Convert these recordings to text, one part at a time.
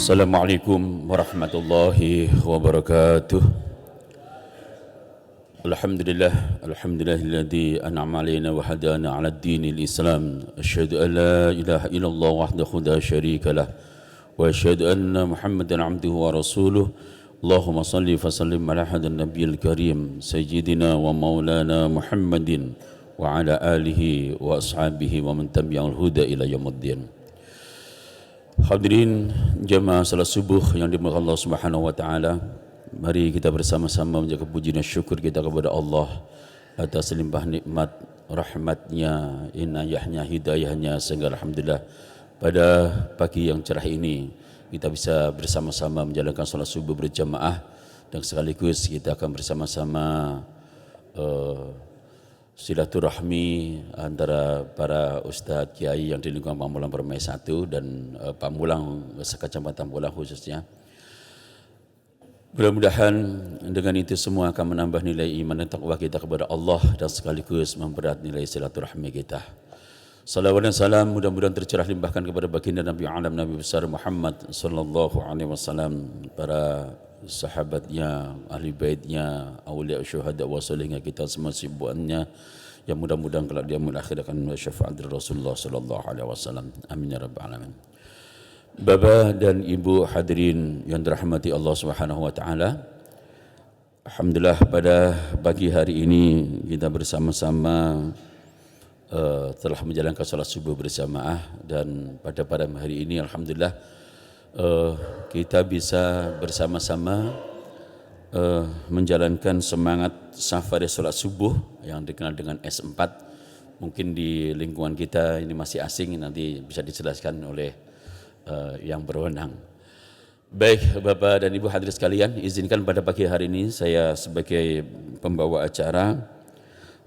Assalamualaikum warahmatullahi wabarakatuh. Alhamdulillahilladzi an'ama alaina wa hadana 'ala ad-dinil Islam. Asyhadu an la ilaha illallah wahdahu la syarika lah wa asyhadu anna Muhammadan 'abduhu wa rasuluh. Allahumma shalli wa sallim ala hadan nabiyil karim sayyidina wa maulana Muhammadin wa ala alihi wa ashabihi wa man tabi'al huda ila yaumiddin. Hadirin jamaah salat subuh yang dimuliakan Allah Subhanahu wa taala, mari kita bersama-sama menjaga puji dan syukur kita kepada Allah atas limpah nikmat, rahmatnya, inayahnya, hidayahnya, sehingga alhamdulillah pada pagi yang cerah ini kita bisa bersama-sama menjalankan salat subuh berjamaah dan sekaligus kita akan bersama-sama silaturahmi antara para ustadz kiai yang di lingkungan Pamulang Permai 1 dan Pamulang sekecamatan Pamulang khususnya. Mudah-mudahan dengan itu semua akan menambah nilai iman dan takwa kita kepada Allah dan sekaligus mempererat nilai silaturahmi kita. Salawat dan salam mudah-mudahan tercurah limpahkan kepada baginda Nabi Alam Nabi besar Muhammad sallallahu alaihi wasallam, para sahabatnya, ahli baitnya, awliya syuhada wa salihnya, kita semua sibuannya yang mudah-mudahan kelak dia mengakhirkan syafaat dari Rasulullah sallallahu alaihi wasallam. Amin ya rabbal alamin. Bapak dan Ibu hadirin yang dirahmati Allah Subhanahu wa taala, alhamdulillah pada pagi hari ini kita bersama-sama telah menjalankan salat subuh berjamaah, dan pada hari ini alhamdulillah kita bisa bersama-sama menjalankan semangat safari salat subuh yang dikenal dengan S4. Mungkin di lingkungan kita ini masih asing, nanti bisa dijelaskan oleh yang berwenang. Baik Bapak dan Ibu hadirin sekalian, izinkan pada pagi hari ini saya sebagai pembawa acara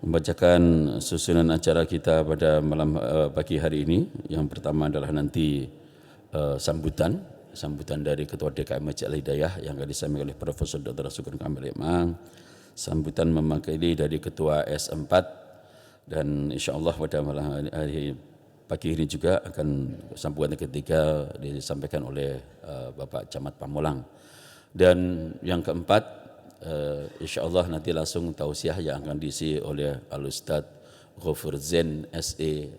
membacakan susunan acara kita pada malam pagi hari ini. Yang pertama adalah nanti sambutan dari Ketua DKM Masjid Al-Hidayah yang akan disampaikan oleh Profesor Dr. Sugeng Kamil Emang. Sambutan mewakili dari Ketua S4, dan insyaallah pada malam hari pagi ini juga akan sambutan ketiga disampaikan oleh Bapak Camat Pamulang. Dan yang keempat insyaallah nanti langsung tausiah yang akan diisi oleh Al-Ustadz Ghafur Zain SEMKS.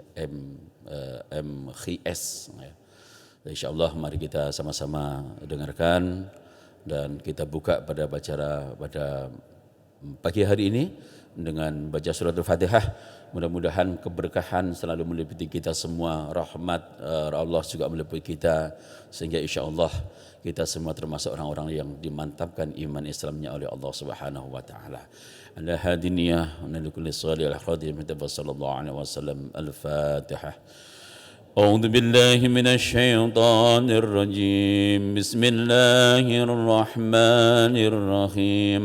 InsyaAllah mari kita sama-sama dengarkan dan kita buka pada acara pada pagi hari ini dengan baca suratul Fatihah. Mudah-mudahan keberkahan selalu meliputi kita semua, rahmat Allah juga meliputi kita, sehingga insyaallah kita semua termasuk orang-orang yang dimantapkan iman Islamnya oleh Allah Subhanahu wa taala. Ala hadiniyah wa likulli shalih al-khadim sallallahu alaihi wasallam. Al-Fatihah. أعوذ بالله من الشيطان الرجيم. بسم الله الرحمن الرحيم.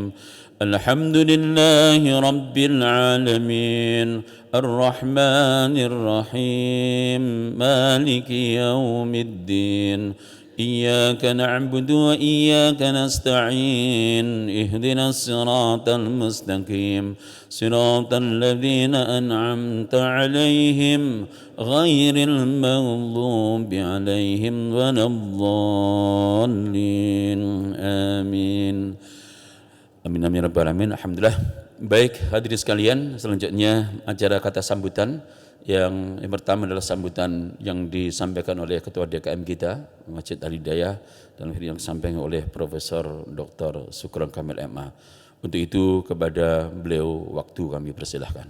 الحمد لله رب العالمين الرحمن الرحيم مالك يوم الدين إياك نعبد وإياك نستعين اهدنا الصراط المستقيم صراط الذين أنعمت عليهم غير المغضوب عليهم ولا الضالين آمين. Amin amin rabbal alamin. Alhamdulillah. Baik hadirin sekalian, selanjutnya acara kata sambutan yang pertama adalah sambutan yang disampaikan oleh Ketua DKM kita Masjid Al-Hidayah dan yang disampaikan oleh Profesor Dr. Sugeng Kamil MA. Untuk itu kepada beliau waktu kami persilahkan.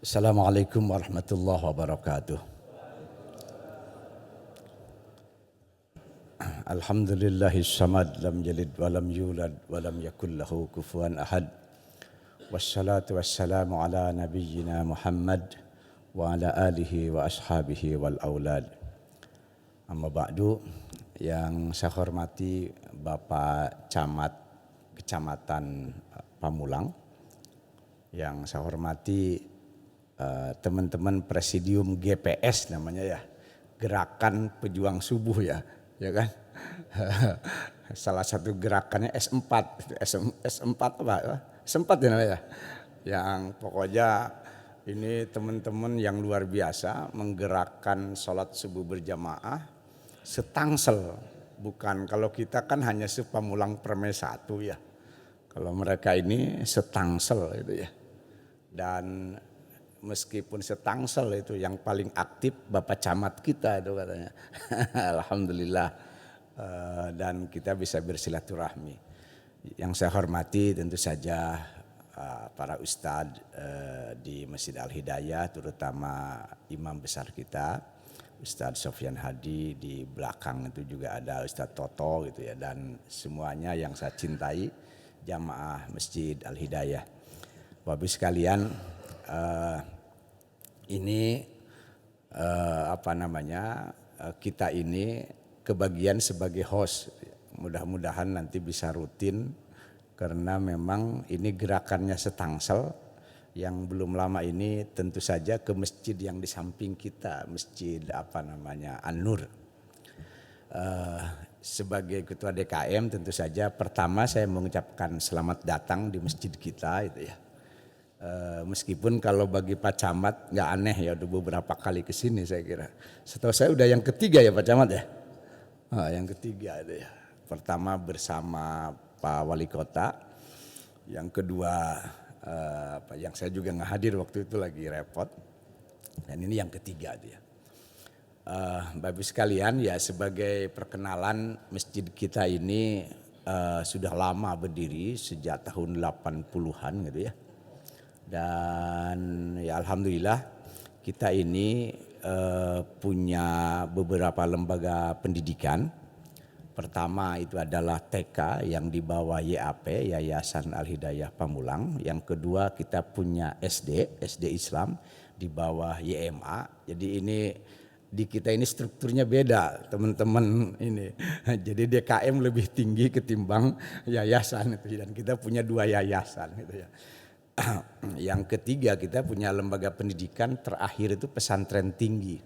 Assalamualaikum warahmatullahi wabarakatuh. Alhamdulillahis samad lam yalid wa lam yulad wa lam yakul lahu kufuwan ahad. Wassalatu wassalamu ala nabiyyina Muhammad wa ala alihi wa ashabihi wal aulad. Amma ba'du, yang saya hormati Bapak Camat Kecamatan Pamulang, yang saya hormati teman-teman presidium GPS namanya ya, Gerakan Pejuang Subuh ya, ya kan. Salah satu gerakannya S4, S4 apa? S4 ya namanya. Yang pokoknya ini teman-teman yang luar biasa menggerakkan sholat subuh berjamaah setangsel. Bukan, kalau kita kan hanya sepamulang perme satu ya. Kalau mereka ini setangsel itu ya. Dan meskipun setangsel itu yang paling aktif Bapak Camat kita itu katanya. Alhamdulillah. Dan kita bisa bersilaturahmi. Yang saya hormati tentu saja para ustadz di Masjid Al-Hidayah, terutama imam besar kita Ustadz Sofyan Hadi, di belakang itu juga ada Ustadz Toto gitu ya, dan semuanya yang saya cintai jamaah Masjid Al-Hidayah. Bapak sekalian, ini kita ini kebagian sebagai host. Mudah-mudahan nanti bisa rutin karena memang ini gerakannya setangsel. Yang belum lama ini tentu saja ke masjid yang di samping kita, masjid An-Nur. Sebagai ketua DKM tentu saja pertama saya mengucapkan selamat datang di masjid kita itu ya. Meskipun kalau bagi Pak Camat nggak aneh ya, udah beberapa kali kesini saya kira. Setahu saya udah yang ketiga ya Pak Camat ya. Yang ketiga itu ya. Pertama bersama Pak Wali Kota, yang kedua yang saya juga nggak hadir waktu itu lagi repot, dan ini yang ketiga dia. Bapak sekalian ya, sebagai perkenalan masjid kita ini sudah lama berdiri sejak tahun 80-an gitu ya. Dan ya alhamdulillah kita ini punya beberapa lembaga pendidikan. Pertama itu adalah TK yang di bawah YAP, Yayasan Al-Hidayah Pamulang. Yang kedua kita punya SD Islam di bawah YMA. Jadi ini di kita ini strukturnya beda teman-teman ini. Jadi DKM lebih tinggi ketimbang yayasan itu, dan kita punya 2 yayasan gitu ya. Yang ketiga kita punya lembaga pendidikan terakhir itu pesantren tinggi.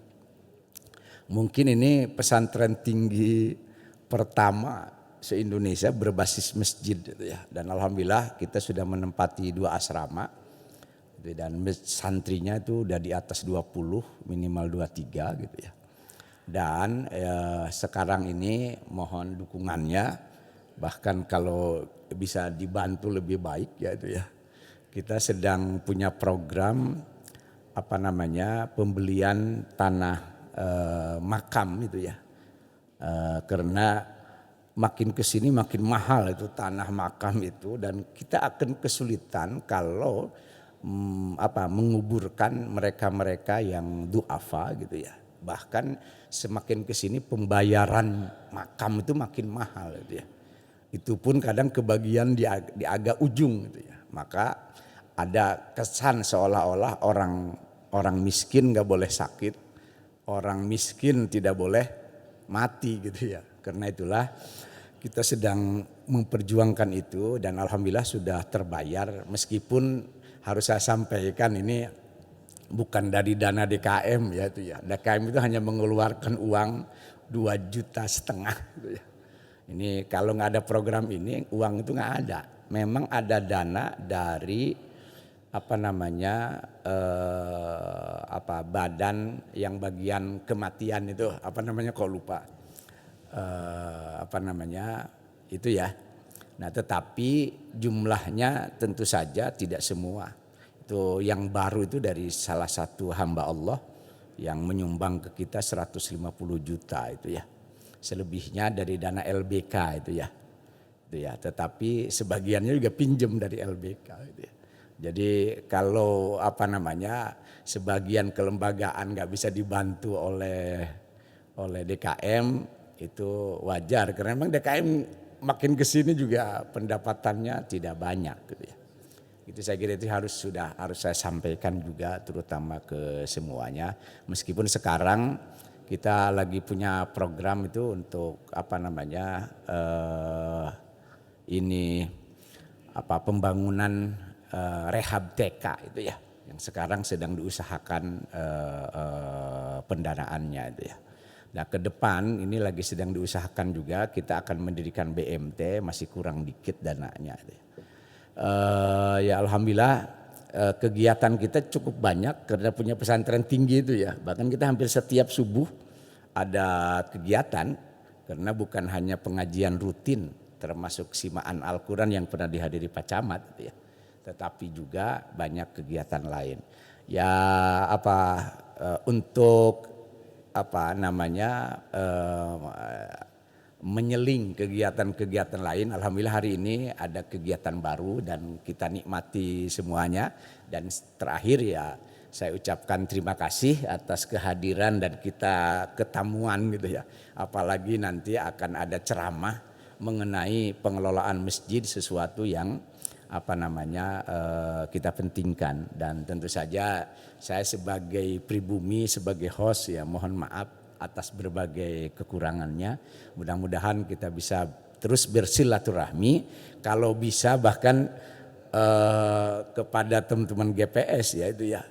Mungkin ini pesantren tinggi pertama se-Indonesia berbasis masjid gitu ya. Dan alhamdulillah kita sudah menempati 2 asrama gitu, dan santrinya itu udah di atas 20, minimal 23 gitu ya. Dan sekarang ini mohon dukungannya, bahkan kalau bisa dibantu lebih baik ya itu ya. Kita sedang punya program pembelian tanah makam itu ya. Karena makin kesini makin mahal itu tanah makam itu, dan kita akan kesulitan kalau menguburkan mereka-mereka yang duafa gitu ya. Bahkan semakin kesini pembayaran makam itu makin mahal gitu ya. Itu pun kadang kebagian di agak ujung gitu ya. Maka ada kesan seolah-olah orang miskin nggak boleh sakit, orang miskin tidak boleh mati gitu ya. Karena itulah kita sedang memperjuangkan itu, dan alhamdulillah sudah terbayar, meskipun harus saya sampaikan ini bukan dari dana DKM ya itu ya. DKM itu hanya mengeluarkan uang 2,5 juta gitu ya. Ini kalau nggak ada program ini uang itu nggak ada. Memang ada dana dari badan yang bagian kematian itu kok lupa itu ya. Nah tetapi jumlahnya tentu saja tidak semua. Itu yang baru itu dari salah satu hamba Allah yang menyumbang ke kita 150 juta itu ya. Selebihnya dari dana LBK itu ya. Tetapi sebagiannya juga pinjam dari LBK itu ya. Jadi kalau sebagian kelembagaan nggak bisa dibantu oleh DKM, itu wajar, karena memang DKM makin kesini juga pendapatannya tidak banyak gitu ya. Itu saya kira itu harus saya sampaikan juga terutama ke semuanya. Meskipun sekarang kita lagi punya program itu untuk pembangunan rehab TK itu ya, yang sekarang sedang diusahakan pendanaannya itu ya. Nah ke depan ini lagi sedang diusahakan juga kita akan mendirikan BMT, masih kurang dikit dananya. Ya alhamdulillah kegiatan kita cukup banyak karena punya pesantren tinggi itu ya. Bahkan kita hampir setiap subuh ada kegiatan karena bukan hanya pengajian rutin termasuk simaan Al-Quran yang pernah dihadiri Pak Camat gitu ya. Tetapi juga banyak kegiatan lain. Ya untuk menyeling kegiatan-kegiatan lain. Alhamdulillah hari ini ada kegiatan baru dan kita nikmati semuanya. Dan terakhir ya saya ucapkan terima kasih atas kehadiran dan kita ketemuan gitu ya. Apalagi nanti akan ada ceramah mengenai pengelolaan masjid, sesuatu yang kita pentingkan. Dan tentu saja saya sebagai pribumi, sebagai host ya mohon maaf atas berbagai kekurangannya. Mudah-mudahan kita bisa terus bersilaturahmi, kalau bisa bahkan kepada teman-teman GPS ya itu ya.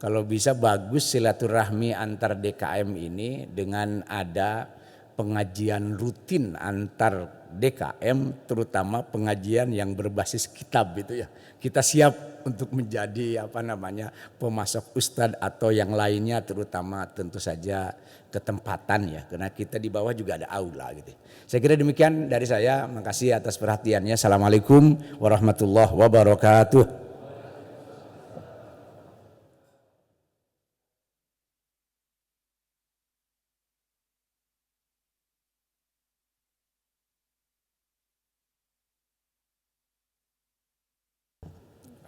Kalau bisa bagus silaturahmi antar DKM ini dengan ada pengajian rutin antar DKM, terutama pengajian yang berbasis kitab itu ya. Kita siap untuk menjadi pemasok ustadz atau yang lainnya, terutama tentu saja ketempatan ya, karena kita di bawah juga ada aula gitu. Saya kira demikian dari saya. Makasih atas perhatiannya. Assalamualaikum warahmatullahi wabarakatuh.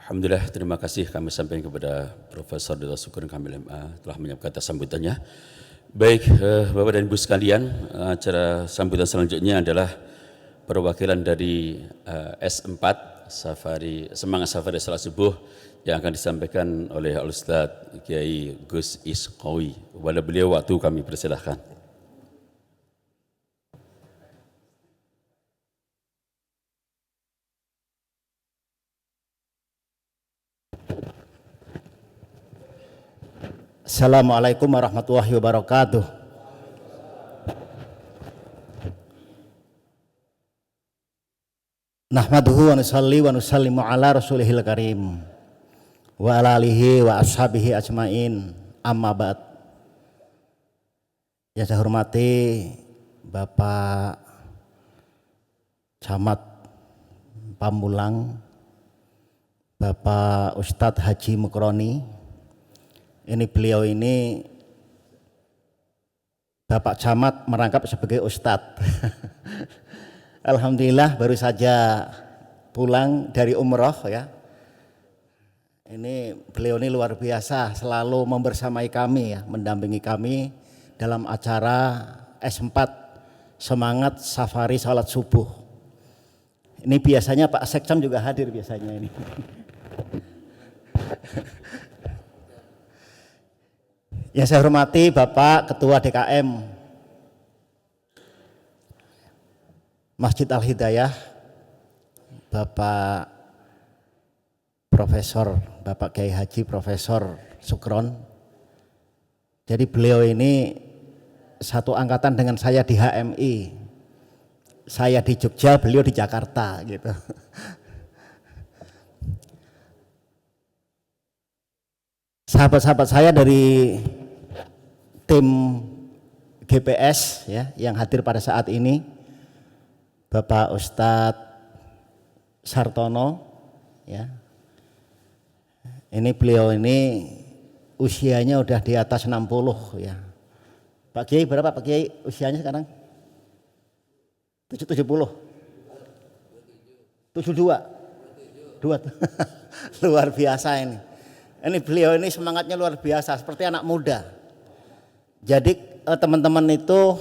Alhamdulillah, terima kasih kami sampaikan kepada Profesor Dr. Syukur Kamil MA telah menyampaikan atas sambutannya. Baik, Bapak dan Ibu sekalian, acara sambutan selanjutnya adalah perwakilan dari S4 Semangat Safari Salat Subuh yang akan disampaikan oleh Al-Ustaz Kiai Gus Isqawi. Kepada beliau waktu kami persilahkan. Assalamualaikum warahmatullahi wabarakatuh. Nahmaduhu wa nusalli wa nusallimu ala rasulihil karim wa ala alihi wa ashabihi ajmain, amma ba'd. Yang saya hormati Bapak Camat Pamulang, Bapak Ustadz Haji Mukroni. Ini beliau ini Bapak Camat merangkap sebagai Ustadz. Alhamdulillah baru saja pulang dari umroh ya. Ini beliau ini luar biasa, selalu membersamai kami ya, mendampingi kami dalam acara S4 Semangat Safari Salat Subuh. Ini biasanya Pak Sekcam juga hadir biasanya ini. Yang saya hormati Bapak Ketua DKM Masjid Al-Hidayah, Bapak Profesor, Bapak Kiai Haji Profesor Sukron. Jadi beliau ini satu angkatan dengan saya di HMI. Saya di Jogja, beliau di Jakarta gitu. Sahabat-sahabat saya dari tim GPS ya yang hadir pada saat ini, Bapak Ustadz Sartono ya. Ini beliau ini usianya udah di atas 60 ya. Pak Kiai berapa Pak Kiai usianya sekarang? 70. 72. Luar biasa ini. Ini beliau ini semangatnya luar biasa seperti anak muda. Jadi teman-teman itu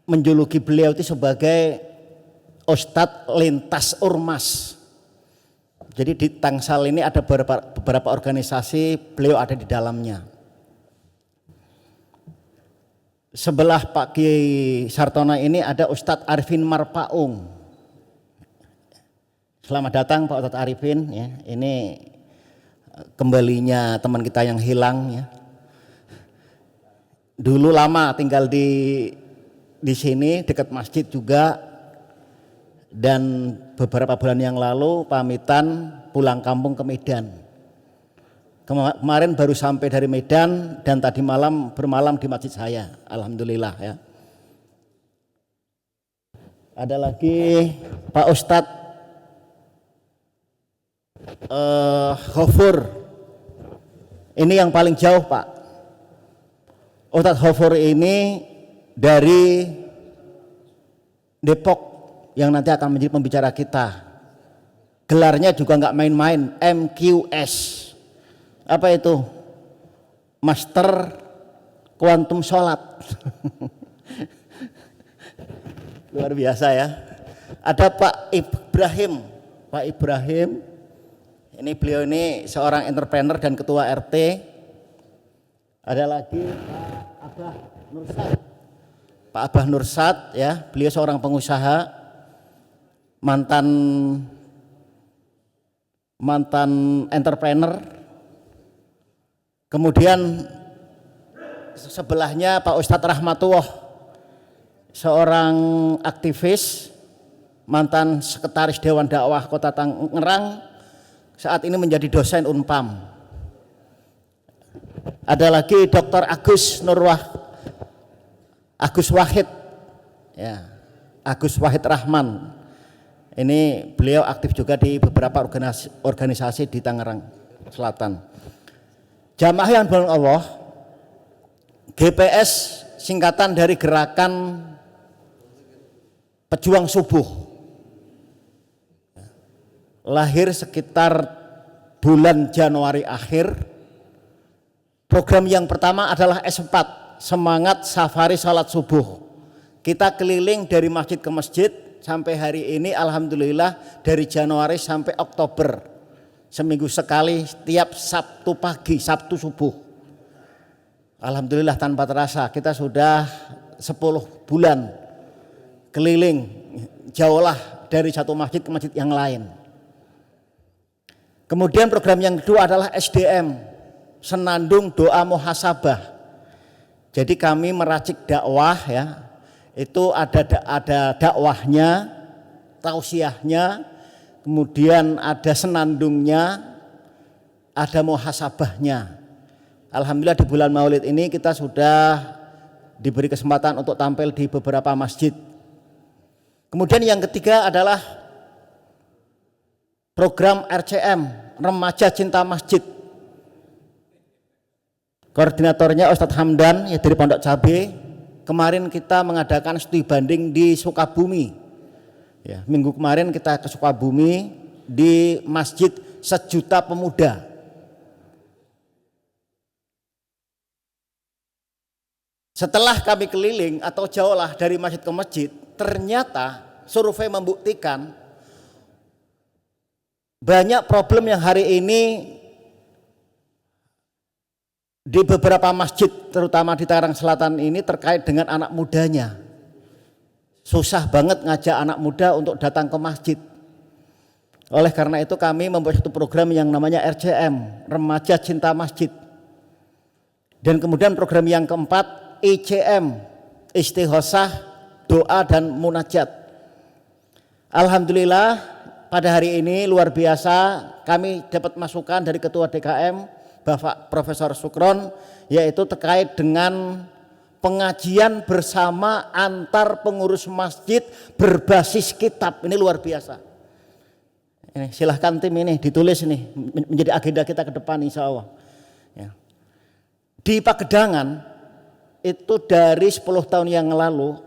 menjuluki beliau itu sebagai Ustadz Lintas Ormas. Jadi di Tangsel ini ada beberapa organisasi, beliau ada di dalamnya. Sebelah Pak Kiai Sartono ini ada Ustadz Arifin Marpaung. Selamat datang Pak Ustadz Arifin ya. Ini kembalinya teman kita yang hilang ya. dulu lama tinggal di sini dekat masjid juga, dan beberapa bulan yang lalu pamitan pulang kampung ke Medan. Kemarin baru sampai dari Medan dan tadi malam bermalam di masjid saya, alhamdulillah ya. Ada lagi Pak Ustadz Ghafur, ini yang paling jauh Pak. Ustadz Ghafur ini dari Depok yang nanti akan menjadi pembicara kita. Gelarnya juga nggak main-main, MQS. Apa itu? Master Kuantum Sholat. Luar biasa ya. Ada Pak Ibrahim. Pak Ibrahim, ini beliau ini seorang entrepreneur dan ketua RT. Ada lagi Pak Abah Nursat. Pak Abah Nursat ya, beliau seorang pengusaha, mantan entrepreneur. Kemudian sebelahnya Pak Ustadz Rahmatullah, seorang aktivis, mantan sekretaris Dewan Dakwah Kota Tangerang, saat ini menjadi dosen Unpam. Ada lagi Dr. Agus Wahid, ya, Agus Wahid Rahman. Ini beliau aktif juga di beberapa organisasi di Tangerang Selatan. Jamaah yang dirahmati Allah, GPS singkatan dari Gerakan Pejuang Subuh, lahir sekitar bulan Januari akhir. Program yang pertama adalah S4, Semangat Safari Salat Subuh. Kita keliling dari masjid ke masjid sampai hari ini, alhamdulillah dari Januari sampai Oktober, seminggu sekali setiap Sabtu pagi, Sabtu subuh. Alhamdulillah tanpa terasa kita sudah 10 bulan keliling, jauhlah dari satu masjid ke masjid yang lain. Kemudian program yang kedua adalah SDM, Senandung Doa Muhasabah. Jadi kami meracik dakwah ya, itu ada dakwahnya, tausiahnya, kemudian ada senandungnya, ada muhasabahnya. Alhamdulillah di bulan Maulid ini kita sudah diberi kesempatan untuk tampil di beberapa masjid. Kemudian yang ketiga adalah program RCM, Remaja Cinta Masjid. Koordinatornya Ustadz Hamdan ya dari Pondok Cabe. Kemarin kita mengadakan studi banding di Sukabumi. Ya, minggu kemarin kita ke Sukabumi di Masjid Sejuta Pemuda. Setelah kami keliling atau jauhlah dari masjid ke masjid, ternyata survei membuktikan banyak problem yang hari ini di beberapa masjid, terutama di Tangerang Selatan ini terkait dengan anak mudanya. Susah banget ngajak anak muda untuk datang ke masjid. Oleh karena itu kami membuat satu program yang namanya RCM, Remaja Cinta Masjid. Dan kemudian program yang keempat, ICM, Istighosah, Doa dan Munajat. Alhamdulillah pada hari ini luar biasa kami dapat masukan dari Ketua DKM, Bapak Profesor Sukron, yaitu terkait dengan pengajian bersama antar pengurus masjid berbasis kitab. Ini luar biasa. Ini silahkan tim ini ditulis nih menjadi agenda kita ke depan insya Allah. Ya. Di Pagedangan itu dari 10 tahun yang lalu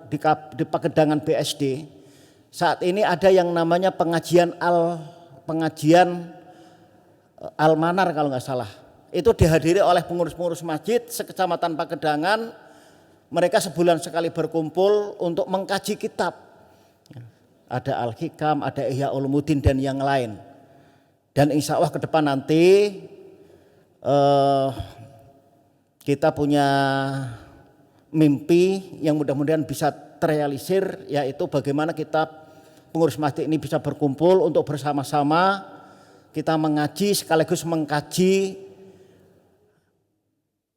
di Pagedangan BSD saat ini ada yang namanya pengajian Al-Manar kalau nggak salah. Itu dihadiri oleh pengurus-pengurus masjid sekecamatan Pagedangan. Mereka sebulan sekali berkumpul untuk mengkaji kitab. Ada Al-Hikam, ada Ihya Ulumuddin dan yang lain. Dan insya Allah ke depan nanti kita punya mimpi yang mudah-mudahan bisa terrealisir, yaitu bagaimana kita pengurus masjid ini bisa berkumpul untuk bersama-sama kita mengaji sekaligus mengkaji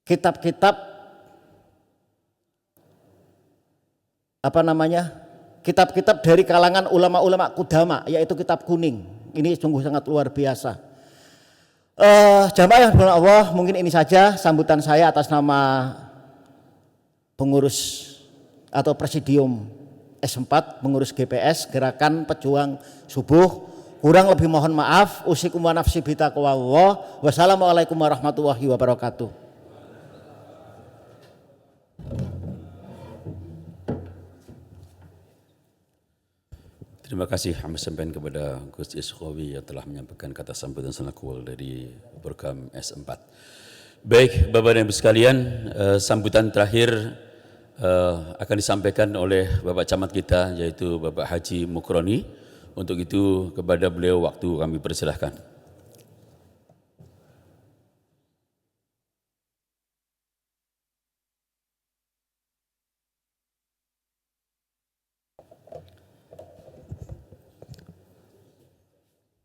kitab-kitab kitab-kitab dari kalangan ulama-ulama kudama, yaitu kitab kuning. Ini sungguh sangat luar biasa. Jamaah yang dirahmati Allah, mungkin ini saja sambutan saya atas nama pengurus atau presidium S4, pengurus GPS Gerakan Pejuang Subuh. Kurang lebih mohon maaf. Usikum wa nafsi bitaqwallah. Wassalamualaikum warahmatullahi wabarakatuh. Terima kasih kami sampaikan kepada Gus Iskhawi yang telah menyampaikan kata sambutan selaku dari program S4. Baik, Bapak dan Ibu sekalian, sambutan terakhir akan disampaikan oleh Bapak Camat kita, yaitu Bapak Haji Mukroni. Untuk itu kepada beliau waktu kami persilahkan.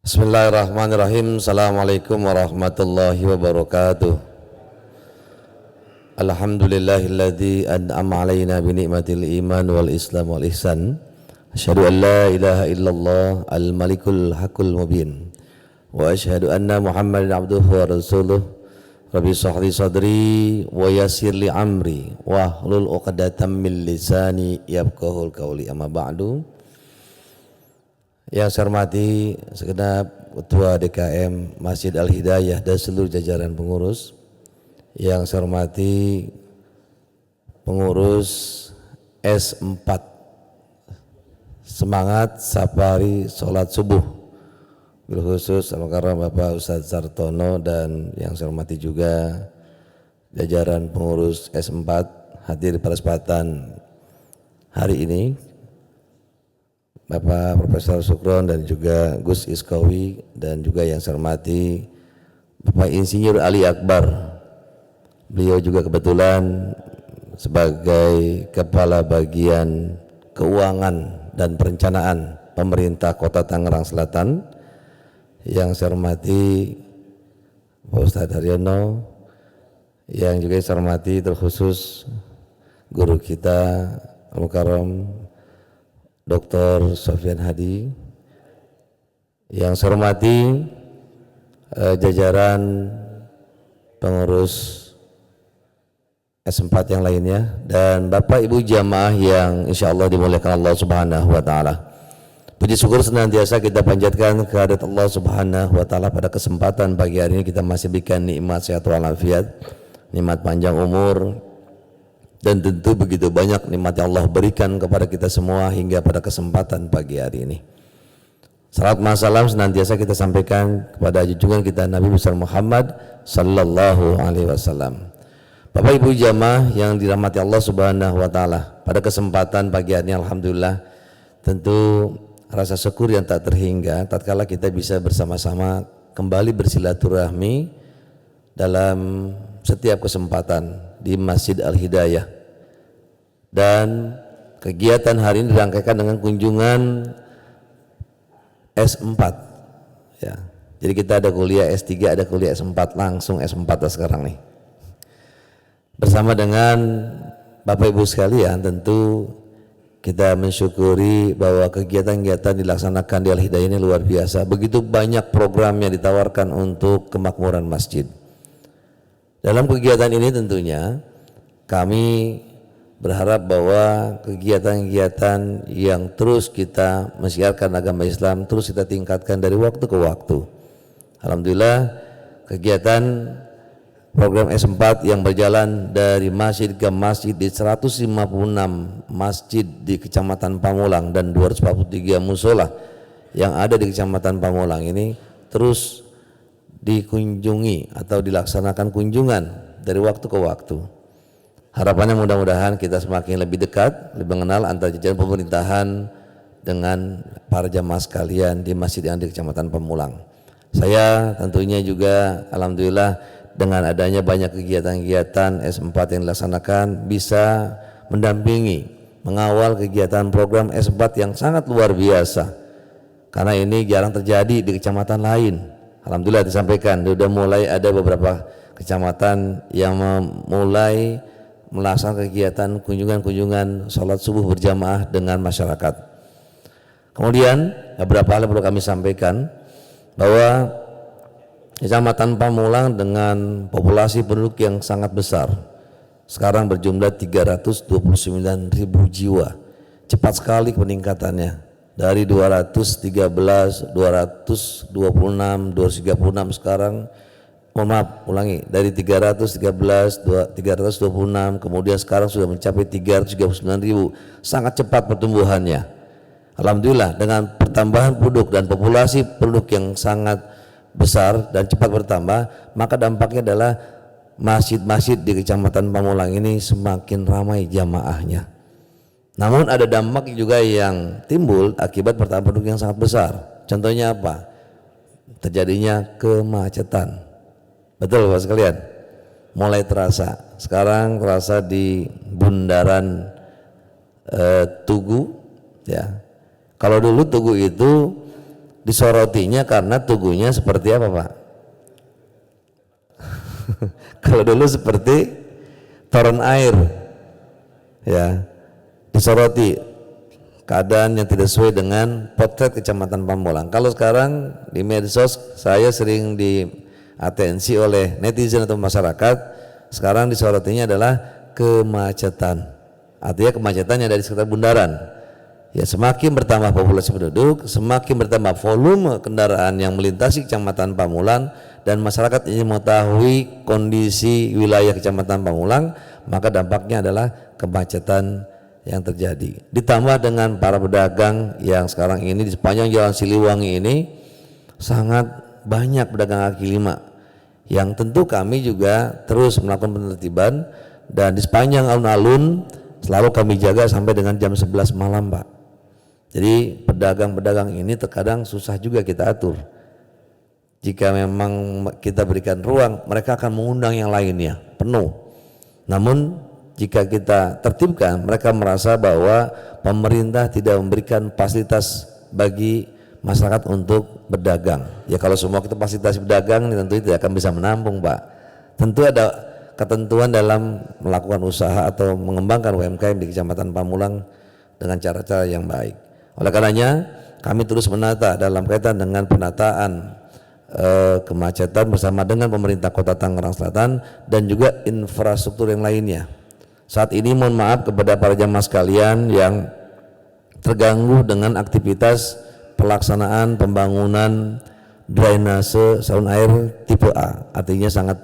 Bismillahirrahmanirrahim. Assalamualaikum warahmatullahi wabarakatuh. Alhamdulillahilladzi an'ama alaina bi ni'matil iman wal islam wal ihsan. Asyhadu an la ilaha illallah al-malikul haqqul mubin. Wa asyhadu anna Muhammadan abduhu wa rasuluh. Rabbi shrah li sadri wa yassir li amri wa hlul 'uqdatam min lisani yafqahul qawli. Amma ba'du. Yang saya hormati segenap Ketua DKM Masjid Al-Hidayah dan seluruh jajaran pengurus. Yang saya hormati pengurus S4 Semangat Safari Sholat Subuh, khusus Al-Mukarram Bapak Ustadz Sartono, dan yang saya hormati juga jajaran pengurus S4 hadir pada kesempatan hari ini, Bapak Profesor Sukron dan juga Gus Iskhawi, dan juga yang saya hormati Bapak Insinyur Ali Akbar. Beliau juga kebetulan sebagai Kepala Bagian Keuangan dan Perencanaan Pemerintah Kota Tangerang Selatan. Yang saya hormati Pak Ustadz Haryono, yang juga saya hormati terkhusus guru kita Al-Mukarram Dr. Sofyan Hadi. Yang saya hormati jajaran pengurus S4 yang lainnya, dan Bapak Ibu jamaah yang insya Allah dimuliakan Allah Subhanahu wa Ta'ala. Puji syukur senantiasa kita panjatkan kehadirat Allah Subhanahu wa Ta'ala. Pada kesempatan pagi hari ini kita masih berikan nikmat sehat walafiat, nikmat panjang umur, dan tentu begitu banyak nikmat yang Allah berikan kepada kita semua hingga pada kesempatan pagi hari ini. Salam salam senantiasa kita sampaikan kepada junjungan kita Nabi besar Muhammad sallallahu alaihi wasallam. Bapak Ibu jamaah yang dirahmati Allah Subhanahu wa Ta'ala, pada kesempatan pagi hari ini alhamdulillah tentu rasa syukur yang tak terhingga tatkala kita bisa bersama-sama kembali bersilaturahmi dalam setiap kesempatan di Masjid Al-Hidayah. Dan kegiatan hari ini dirangkaikan dengan kunjungan S4 ya. Jadi kita ada kuliah S3, ada kuliah S4, langsung S4 sekarang nih. Bersama dengan Bapak Ibu sekalian, tentu kita mensyukuri bahwa kegiatan-kegiatan dilaksanakan di Al-Hidayah ini luar biasa. Begitu banyak program yang ditawarkan untuk kemakmuran masjid. Dalam kegiatan ini tentunya kami berharap bahwa kegiatan-kegiatan yang terus kita mensiarkan agama Islam terus kita tingkatkan dari waktu ke waktu. Alhamdulillah kegiatan program S4 yang berjalan dari masjid ke masjid di 156 masjid di Kecamatan Pamulang dan 243 musola yang ada di Kecamatan Pamulang ini terus dikunjungi atau dilaksanakan kunjungan dari waktu ke waktu. Harapannya mudah-mudahan kita semakin lebih dekat, lebih mengenal antara jajaran pemerintahan dengan para jamaah sekalian di masjid yang di Kecamatan Pamulang. Saya tentunya juga alhamdulillah dengan adanya banyak kegiatan-kegiatan S4 yang dilaksanakan bisa mendampingi, mengawal kegiatan program S4 yang sangat luar biasa. Karena ini jarang terjadi di kecamatan lain. Alhamdulillah disampaikan, sudah mulai ada beberapa kecamatan yang mulai melaksanakan kegiatan kunjungan-kunjungan sholat subuh berjamaah dengan masyarakat. Kemudian beberapa hal yang perlu kami sampaikan, bahwa Kecamatan Pamulang dengan populasi penduduk yang sangat besar, sekarang berjumlah 329.000 jiwa. Cepat sekali peningkatannya, dari 213, 226, 236 sekarang, dari 313, 326, kemudian sekarang sudah mencapai 339.000. Sangat cepat pertumbuhannya. Alhamdulillah, dengan pertambahan penduduk dan populasi penduduk yang sangat besar dan cepat bertambah, maka dampaknya adalah masjid-masjid di Kecamatan Pamulang ini semakin ramai jamaahnya. Namun ada dampak juga yang timbul akibat pertambahan penduduk yang sangat besar. Contohnya apa? Terjadinya kemacetan. Betul Bapak sekalian? Mulai terasa. Sekarang terasa di bundaran Tugu, ya. Kalau dulu Tugu itu disorotinya karena Tugunya seperti apa Pak? Kalau dulu seperti toren air, ya, disoroti, keadaan yang tidak sesuai dengan potret Kecamatan Pamulang. Kalau sekarang di medsos saya sering diatensi oleh netizen atau masyarakat, sekarang disorotinya adalah kemacetan. Artinya kemacetan yang ada di sekitar bundaran. Ya, semakin bertambah populasi penduduk, semakin bertambah volume kendaraan yang melintasi Kecamatan Pamulang, dan masyarakat ingin mengetahui kondisi wilayah Kecamatan Pamulang, maka dampaknya adalah kemacetan yang terjadi. Ditambah dengan para pedagang yang sekarang ini di sepanjang Jalan Siliwangi ini sangat banyak pedagang kaki lima, yang tentu kami juga terus melakukan penertiban, dan di sepanjang alun-alun selalu kami jaga sampai dengan jam 11 malam Pak. Jadi pedagang-pedagang ini terkadang susah juga kita atur. Jika memang kita berikan ruang, mereka akan mengundang yang lainnya penuh. Namun jika kita tertibkan, mereka merasa bahwa pemerintah tidak memberikan fasilitas bagi masyarakat untuk berdagang. Ya, kalau semua kita fasilitas berdagang tentu tidak akan bisa menampung Pak. Tentu ada ketentuan dalam melakukan usaha atau mengembangkan UMKM di Kecamatan Pamulang dengan cara-cara yang baik. Oleh karenanya kami terus menata dalam kaitan dengan penataan kemacetan bersama dengan pemerintah Kota Tangerang Selatan dan juga infrastruktur yang lainnya. Saat ini mohon maaf kepada para jamaah sekalian yang terganggu dengan aktivitas pelaksanaan pembangunan drainase saluran air tipe A, artinya sangat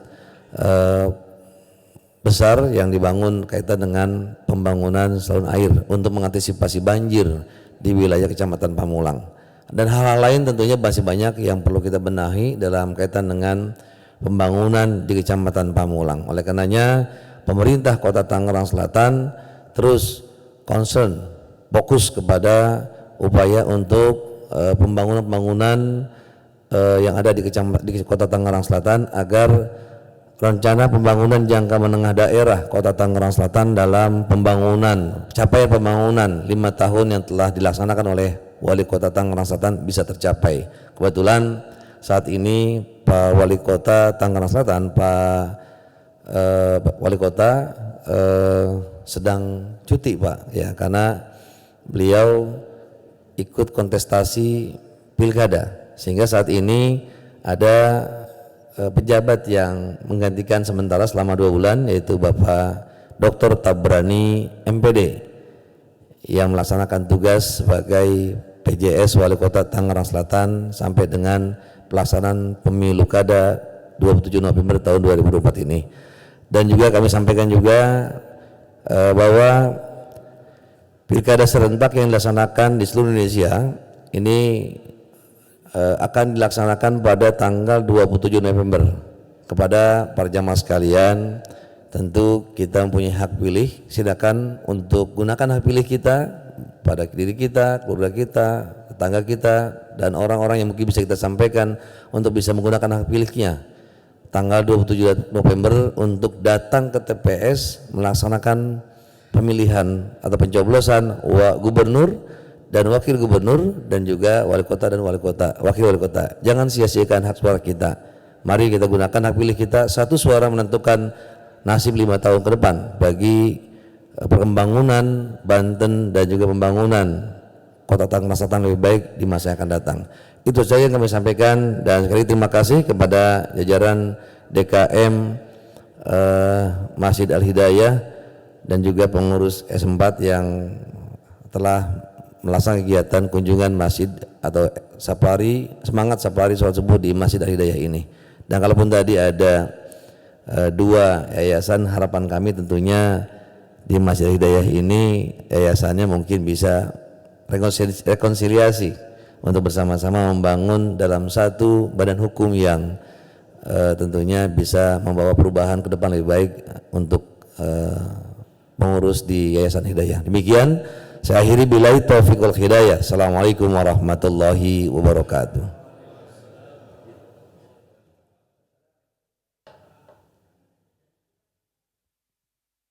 besar yang dibangun kaitan dengan pembangunan saluran air untuk mengantisipasi banjir di wilayah Kecamatan Pamulang. Dan hal-hal lain tentunya masih banyak yang perlu kita benahi dalam kaitan dengan pembangunan di Kecamatan Pamulang. Oleh karenanya pemerintah Kota Tangerang Selatan terus concern, fokus kepada upaya untuk pembangunan-pembangunan yang ada di Kota Tangerang Selatan, agar rencana pembangunan jangka menengah daerah Kota Tangerang Selatan dalam pembangunan, capaian pembangunan 5 tahun yang telah dilaksanakan oleh Wali Kota Tangerang Selatan bisa tercapai. Kebetulan saat ini Pak Wali Kota Tangerang Selatan, Pak Wali Kota sedang cuti Pak, ya, karena beliau ikut kontestasi pilkada, sehingga saat ini ada pejabat yang menggantikan sementara selama 2 bulan, yaitu Bapak Dr. Tabrani MPD yang melaksanakan tugas sebagai PJS Wali Kota Tangerang Selatan sampai dengan pelaksanaan pemilu kada 27 November tahun 2024 ini. Dan juga kami sampaikan juga bahwa pilkada serentak yang dilaksanakan di seluruh Indonesia ini akan dilaksanakan pada tanggal 27 November. Kepada para jamaah sekalian, tentu kita mempunyai hak pilih. Silakan untuk gunakan hak pilih kita pada diri kita, keluarga kita, tetangga kita, dan orang-orang yang mungkin bisa kita sampaikan untuk bisa menggunakan hak pilihnya tanggal 27 November untuk datang ke TPS melaksanakan pemilihan atau pencoblosan gubernur dan wakil gubernur, dan juga wali kota dan wakil wali kota. Jangan sia-siakan hak suara kita. Mari kita gunakan hak pilih kita. 1 suara menentukan nasib 5 tahun ke depan bagi pembangunan Banten dan juga pembangunan Kota Tangerang Selatan lebih baik di masa yang akan datang. Itu saja yang kami sampaikan, dan sekali terima kasih kepada jajaran DKM Masjid Al-Hidayah dan juga pengurus S4 yang telah melaksanakan kegiatan kunjungan masjid atau safari, semangat safari sholat subuh di Masjid Al-Hidayah ini. Dan kalaupun tadi ada 2 yayasan, harapan kami tentunya di Masjid Al-Hidayah ini yayasannya mungkin bisa rekonsiliasi untuk bersama-sama membangun dalam satu badan hukum yang tentunya bisa membawa perubahan ke depan lebih baik untuk pengurus di Yayasan Hidayah. Demikian saya akhiri, billahi taufiq wal hidayah. Assalamualaikum warahmatullahi wabarakatuh.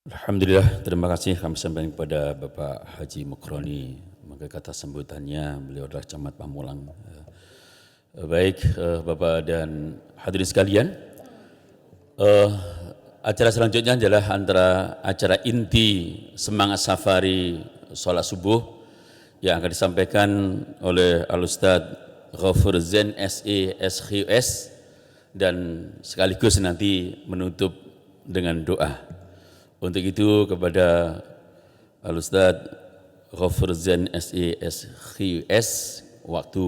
Alhamdulillah, terima kasih kami sampaikan kepada Bapak Haji Mukroni. Maka kata sambutannya, beliau adalah Camat Pamulang. Baik Bapak dan hadirin sekalian, acara selanjutnya adalah antara acara inti semangat safari sholat subuh yang akan disampaikan oleh Al-Ustadz Ghafur Zain SE SHUS, dan sekaligus nanti menutup dengan doa. Untuk itu kepada Al-Ustadz Ghafur Zain SE SHUS, waktu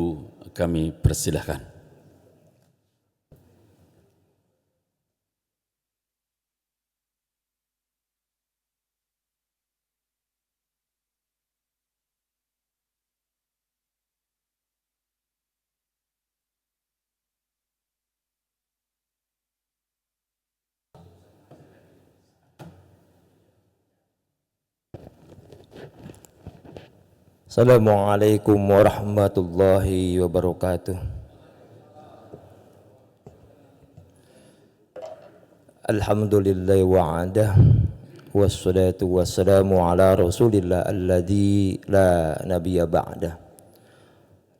kami persilahkan. Assalamualaikum warahmatullahi wabarakatuh. Alhamdulillah wa'adah, wassalatu wassalamu ala rasulillah alladhi la nabiyya ba'dah.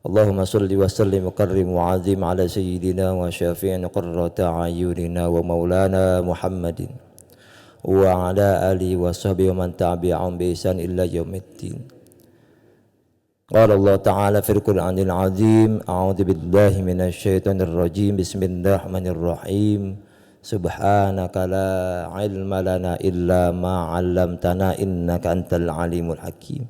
Allahumma salli wa sallim wa karrim wa azim ala sayyidina wa syafi'ina qurrata ayunina wa maulana Muhammadin wa ala alihi wa sahbihi wa man tabi'ahum bi ihsan illa yaumiddin. Qala Allah Ta'ala fil Qur'anil Azim, a'udzu billahi minasy syaithanir rajim, bismillahirrahmanirrahim. Subhanaka la ilma lana illa ma 'allamtana innaka antal alimul hakim.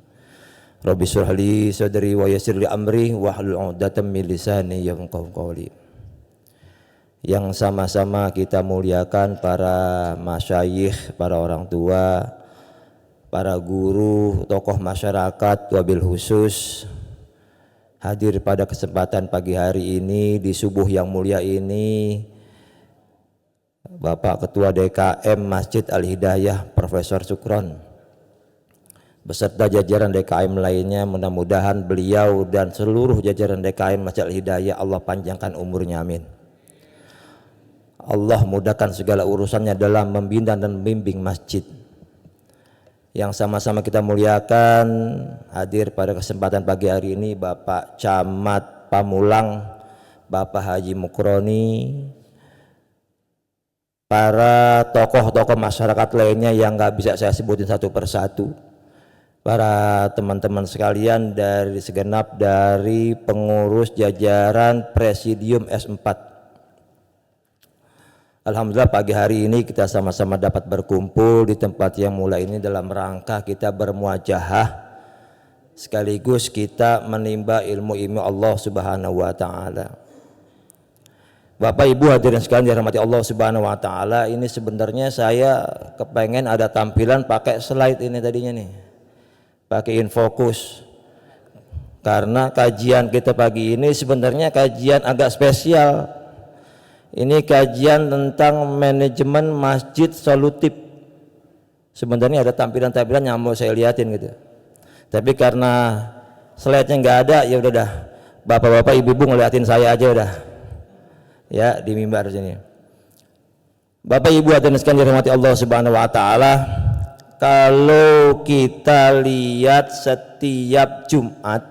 Rabbi shrah li sadri wa yassir li amri wahlul 'uqdatam min lisani yafqahu qawli. Yang sama-sama kita muliakan para masyayikh, para orang tua, para guru, tokoh masyarakat, wabil khusus hadir pada kesempatan pagi hari ini di subuh yang mulia ini, Bapak Ketua DKM Masjid Al-Hidayah Profesor Sukron beserta jajaran DKM lainnya. Mudah-mudahan beliau dan seluruh jajaran DKM Masjid Al-Hidayah Allah panjangkan umurnya, amin. Allah mudahkan segala urusannya dalam membina dan membimbing masjid. Yang sama-sama kita muliakan, hadir pada kesempatan pagi hari ini Bapak Camat Pamulang, Bapak Haji Mukroni, para tokoh-tokoh masyarakat lainnya yang nggak bisa saya sebutin satu persatu, para teman-teman sekalian dari segenap dari pengurus jajaran Presidium S4. Alhamdulillah pagi hari ini kita sama-sama dapat berkumpul di tempat yang mulia ini dalam rangka kita bermuajahah sekaligus kita menimba ilmu-ilmu Allah Subhanahu wa taala. Bapak Ibu hadirin sekalian dirahmati Allah Subhanahu wa taala, ini sebenarnya saya kepengen ada tampilan pakai slide ini tadinya nih. Pakai infokus. Karena kajian kita pagi ini sebenarnya kajian agak spesial. Ini kajian tentang manajemen masjid solutif. Sebenarnya ada tampilan-tampilan yang mau saya liatin gitu. Tapi karena slide-nya nggak ada, ya udah dah. Bapak-bapak, ibu-ibu ngeliatin saya aja udah. Ya di mimbar sini. Bapak Ibu hadirin sekalian dirahmati Allah Subhanahu wa taala, kalau kita lihat setiap Jumat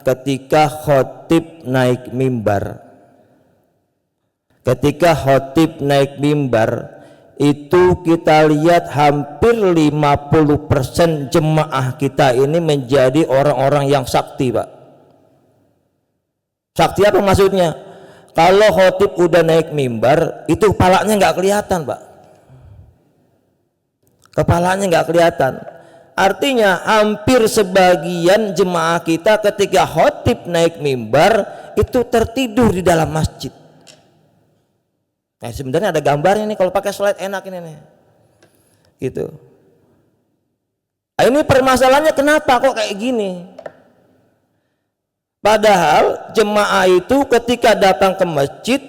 ketika khotib naik mimbar, ketika khotib naik mimbar itu kita lihat hampir 50% jemaah kita ini menjadi orang-orang yang sakti, Pak. Sakti apa maksudnya? Kalau khotib udah naik mimbar itu kepalanya nggak kelihatan, Pak. Kepalanya nggak kelihatan. Artinya hampir sebagian jemaah kita ketika khotib naik mimbar itu tertidur di dalam masjid. Nah, sebenarnya ada gambarnya nih, kalau pakai slide enak ini nih. Gitu. Nah, ini permasalahannya kenapa kok kayak gini? Padahal jemaah itu ketika datang ke masjid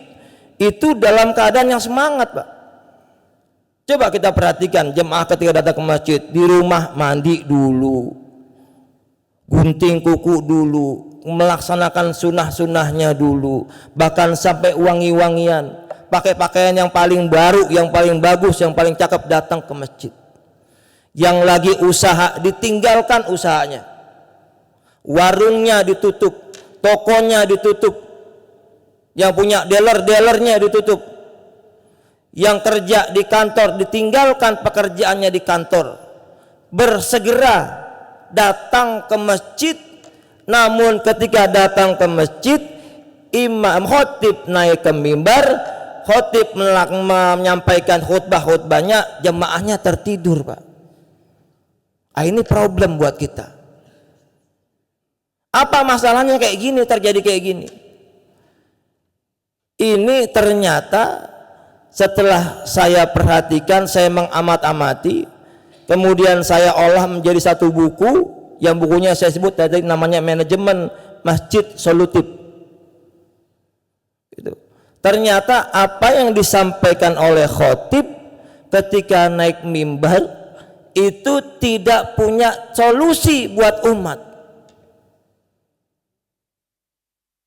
itu dalam keadaan yang semangat, Pak. Coba kita perhatikan jemaah ketika datang ke masjid, di rumah mandi dulu, gunting kuku dulu, melaksanakan sunnah-sunnahnya dulu, bahkan sampai wangi-wangian, pakai pakaian yang paling baru, yang paling bagus, yang paling cakep datang ke masjid. Yang lagi usaha ditinggalkan usahanya, warungnya ditutup, tokonya ditutup, yang punya dealer-dealernya ditutup, yang kerja di kantor ditinggalkan pekerjaannya di kantor, bersegera datang ke masjid. Namun ketika datang ke masjid, imam khotib naik ke mimbar, khotib menyampaikan khutbahnya, jemaahnya tertidur, Pak. Ah, ini problem buat kita. Apa masalahnya kayak gini, terjadi kayak gini? Ini ternyata setelah saya perhatikan, saya mengamat-amati, kemudian saya olah menjadi satu buku, yang bukunya saya sebut tadi namanya Manajemen Masjid Solutif. Gitu. Ternyata apa yang disampaikan oleh khotib ketika naik mimbar itu tidak punya solusi buat umat.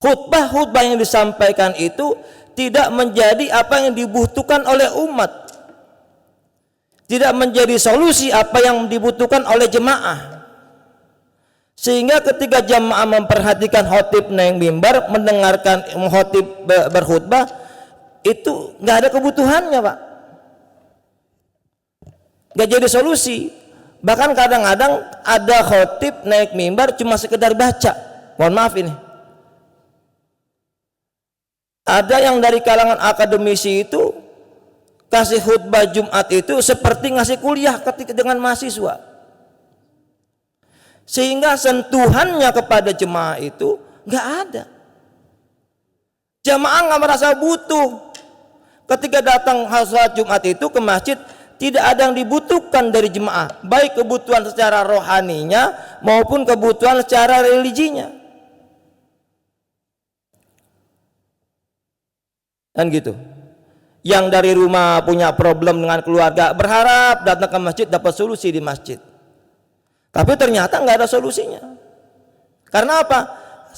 Khutbah yang disampaikan itu tidak menjadi apa yang dibutuhkan oleh umat, tidak menjadi solusi apa yang dibutuhkan oleh jemaah. Sehingga ketika jemaah memperhatikan khotib naik mimbar, mendengarkan khotib berkhutbah, itu nggak ada kebutuhannya, Pak, nggak jadi solusi. Bahkan kadang-kadang ada khotib naik mimbar cuma sekedar baca, mohon maaf ini. Ada yang dari kalangan akademisi itu kasih khutbah Jumat itu seperti ngasih kuliah ketika dengan mahasiswa, sehingga sentuhannya kepada jemaah itu nggak ada. Jemaah nggak merasa butuh ketika datang sholat Jumat itu ke masjid. Tidak ada yang dibutuhkan dari jemaah, baik kebutuhan secara rohaninya maupun kebutuhan secara religinya. Kan gitu. Yang dari rumah punya problem dengan keluarga, berharap datang ke masjid dapat solusi di masjid, tapi ternyata nggak ada solusinya. Karena apa?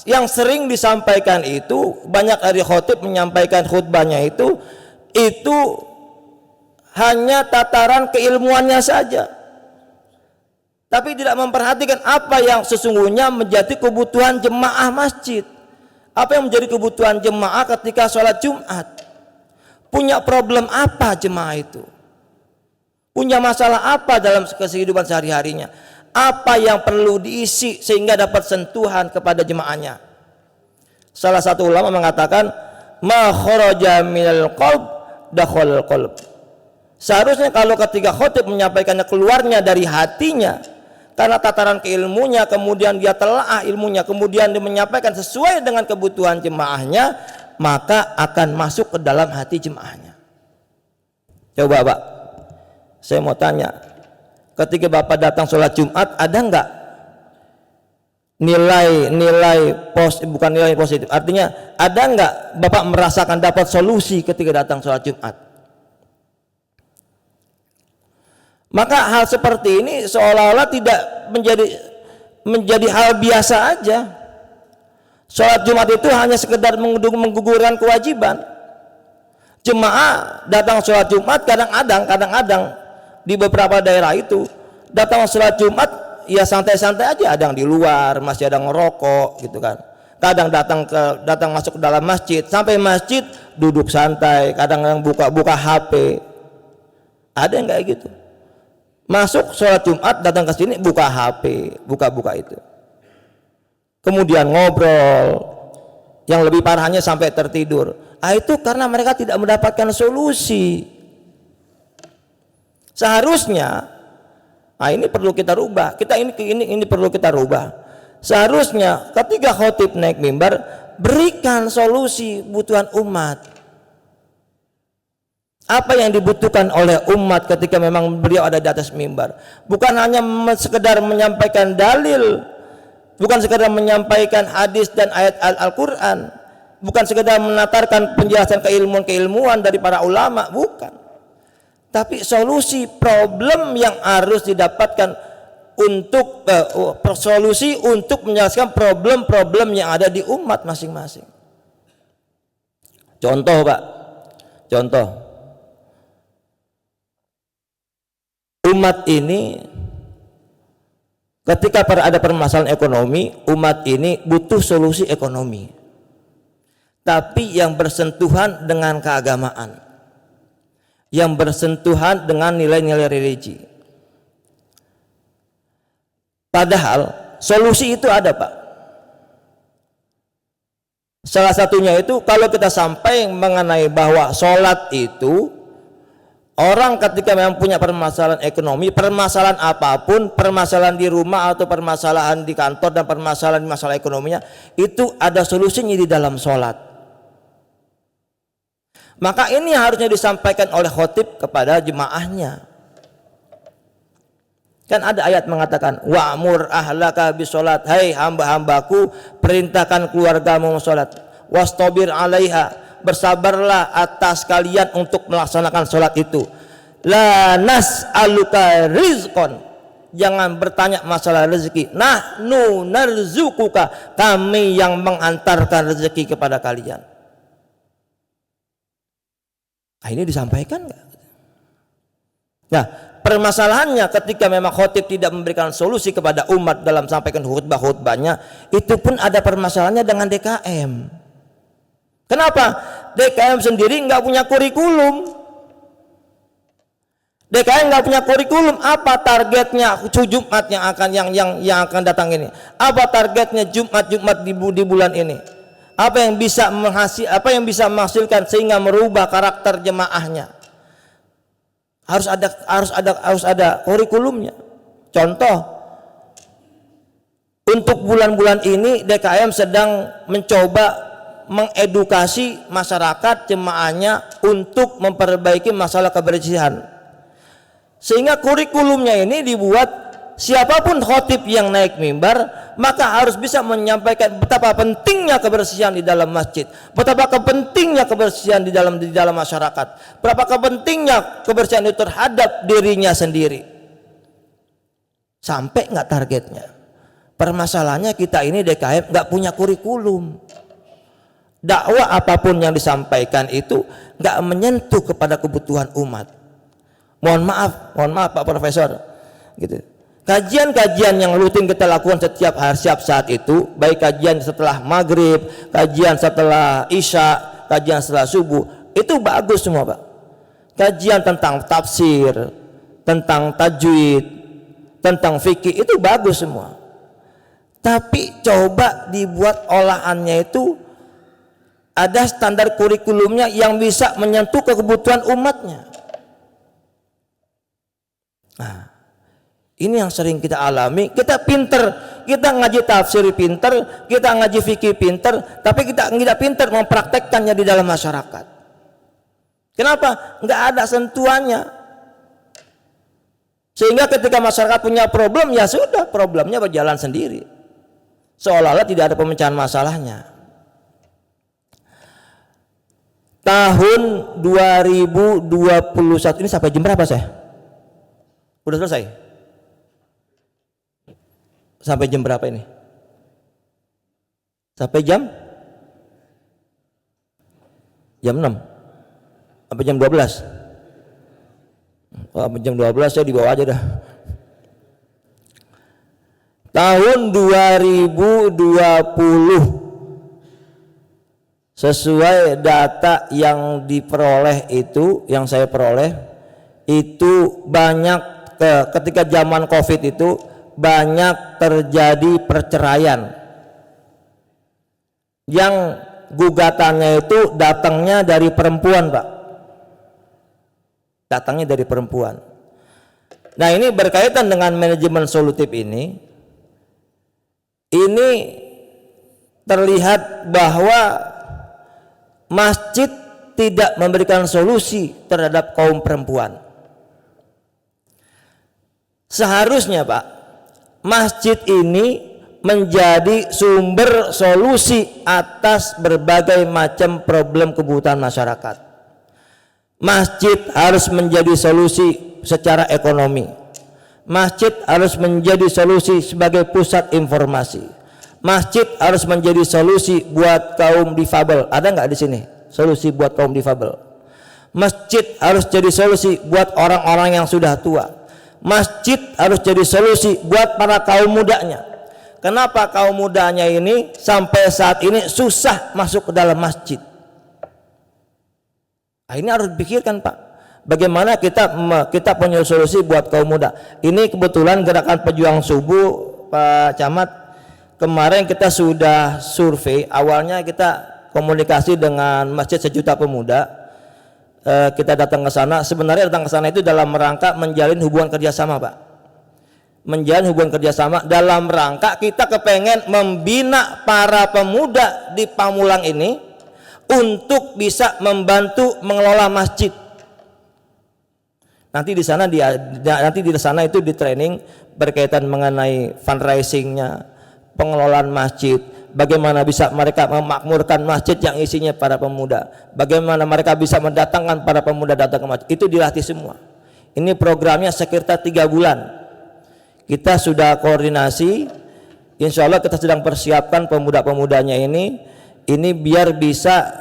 Yang sering disampaikan itu, banyak dari khotib menyampaikan khutbahnya itu hanya tataran keilmuannya saja, tapi tidak memperhatikan apa yang sesungguhnya menjadi kebutuhan jemaah masjid. Apa yang menjadi kebutuhan jemaah ketika sholat Jumat? Punya problem apa jemaah itu? Punya masalah apa dalam kehidupan sehari-harinya? Apa yang perlu diisi sehingga dapat sentuhan kepada jemaahnya? Salah satu ulama mengatakan, ma kharaja minal qalb dakhalal qalb. Seharusnya kalau ketika khotib menyampaikannya, keluarnya dari hatinya, karena tataran keilmunya, kemudian dia telaah ilmunya, kemudian dia menyampaikan sesuai dengan kebutuhan jemaahnya, maka akan masuk ke dalam hati jemaahnya. Coba Pak, saya mau tanya, ketika Bapak datang sholat Jumat, ada enggak bukan nilai positif, artinya ada enggak Bapak merasakan dapat solusi ketika datang sholat Jumat? Maka hal seperti ini seolah-olah tidak menjadi hal biasa aja. Sholat Jumat itu hanya sekedar menggugurkan kewajiban. Jemaah datang sholat Jumat kadang-kadang di beberapa daerah itu datang sholat Jumat ya santai-santai aja, ada yang di luar masih ada ngerokok gitu kan. Kadang datang masuk ke dalam masjid, sampai masjid duduk santai, kadang-kadang buka-buka HP. Ada yang kayak gitu. Masuk sholat Jumat, datang ke sini buka HP, buka-buka itu. Kemudian ngobrol, yang lebih parahnya sampai tertidur. Itu karena mereka tidak mendapatkan solusi. Seharusnya, ini perlu kita rubah. Ini perlu kita rubah. Seharusnya ketika khotib naik mimbar, berikan solusi kebutuhan umat. Apa yang dibutuhkan oleh umat ketika memang beliau ada di atas mimbar? Bukan hanya sekedar menyampaikan dalil, bukan sekedar menyampaikan hadis dan ayat Al-Quran, bukan sekedar menatarkan penjelasan keilmuan dari para ulama, bukan. Tapi solusi problem yang harus didapatkan untuk solusi untuk menjelaskan problem-problem yang ada di umat masing-masing. Contoh Pak, contoh. Umat ini ketika ada permasalahan ekonomi, umat ini butuh solusi ekonomi. Tapi yang bersentuhan dengan keagamaan, yang bersentuhan dengan nilai-nilai religi. Padahal solusi itu ada Pak. Salah satunya itu kalau kita sampai mengenai bahwa sholat itu, orang ketika memang punya permasalahan ekonomi, permasalahan apapun, permasalahan di rumah atau permasalahan di kantor dan permasalahan masalah ekonominya, itu ada solusinya di dalam sholat. Maka ini harusnya disampaikan oleh khotib kepada jemaahnya. Kan ada ayat mengatakan, wa'mur ahlaka bisolat, hai hamba-hambaku, perintahkan keluargamu sholat, wastabir alaiha, bersabarlah atas kalian untuk melaksanakan sholat itu. La nas'aluka rizqan, jangan bertanya masalah rezeki. Nahnu narzukuka, kami yang mengantarkan rezeki kepada kalian. Ini disampaikan nggak? Nah, permasalahannya ketika memang khotib tidak memberikan solusi kepada umat dalam sampaikan khutbah-khutbahnya, itu pun ada permasalahannya dengan DKM. Kenapa? DKM sendiri nggak punya kurikulum. DKM nggak punya kurikulum. Apa targetnya Jumat yang akan datang ini? Apa targetnya Jumat di bulan ini? Apa yang bisa menghasilkan sehingga merubah karakter jemaahnya? Harus ada kurikulumnya. Contoh, untuk bulan-bulan ini DKM sedang mencoba mengedukasi masyarakat jemaahnya untuk memperbaiki masalah kebersihan, sehingga kurikulumnya ini dibuat siapapun khotib yang naik mimbar maka harus bisa menyampaikan betapa pentingnya kebersihan di dalam masjid, betapa pentingnya kebersihan di dalam masyarakat, berapa pentingnya kebersihan itu terhadap dirinya sendiri. Sampai nggak targetnya? Permasalahannya kita ini DKM nggak punya kurikulum. Dakwah apapun yang disampaikan itu nggak menyentuh kepada kebutuhan umat. Mohon maaf Pak Profesor, gitu. Kajian-kajian yang rutin kita lakukan setiap saat itu, baik kajian setelah maghrib, kajian setelah isya, kajian setelah subuh, itu bagus semua Pak. Kajian tentang tafsir, tentang tajwid, tentang fikih, itu bagus semua. Tapi coba dibuat olahannya itu ada standar kurikulumnya yang bisa menyentuh kebutuhan umatnya. Nah, ini yang sering kita alami. Kita pinter, kita ngaji tafsir pinter, kita ngaji fikih pinter, tapi kita tidak pinter mempraktekkannya di dalam masyarakat. Kenapa? Nggak ada sentuhannya. Sehingga ketika masyarakat punya problem, ya sudah, problemnya berjalan sendiri, seolah-olah tidak ada pemecahan masalahnya. Tahun 2021 ini sampai jam berapa saya? Udah selesai? Sampai jam berapa ini? Sampai jam 6. Sampai jam 12. Sampai jam 12 saya di bawah aja dah. Tahun 2020 sesuai data yang diperoleh itu, yang saya peroleh itu banyak ketika zaman Covid itu banyak terjadi perceraian yang gugatannya itu datangnya dari perempuan, Pak. Datangnya dari perempuan. Nah, ini berkaitan dengan manajemen solutif ini terlihat bahwa masjid tidak memberikan solusi terhadap kaum perempuan. Seharusnya, Pak, masjid ini menjadi sumber solusi atas berbagai macam problem kebutuhan masyarakat. Masjid harus menjadi solusi secara ekonomi. Masjid harus menjadi solusi sebagai pusat informasi. Masjid harus menjadi solusi buat kaum difabel. Ada nggak di sini solusi buat kaum difabel? Masjid harus jadi solusi buat orang-orang yang sudah tua. Masjid harus jadi solusi buat para kaum mudanya. Kenapa kaum mudanya ini sampai saat ini susah masuk ke dalam masjid? Nah, ini harus dipikirkan, Pak. Bagaimana kita punya solusi buat kaum muda. Ini kebetulan gerakan pejuang subuh, Pak Camat. Kemarin kita sudah survei. Awalnya kita komunikasi dengan Masjid Sejuta Pemuda. Kita datang ke sana. Sebenarnya datang ke sana itu dalam rangka menjalin hubungan kerjasama, Pak. Menjalin hubungan kerjasama dalam rangka kita kepengen membina para pemuda di Pamulang ini untuk bisa membantu mengelola masjid. Nanti di sana itu di training berkaitan mengenai fundraisingnya, pengelolaan masjid, bagaimana bisa mereka memakmurkan masjid yang isinya para pemuda, bagaimana mereka bisa mendatangkan para pemuda datang ke masjid. Itu dilatih semua. Ini programnya sekitar 3 bulan. Kita sudah koordinasi, insya Allah kita sedang persiapkan pemuda-pemudanya ini biar bisa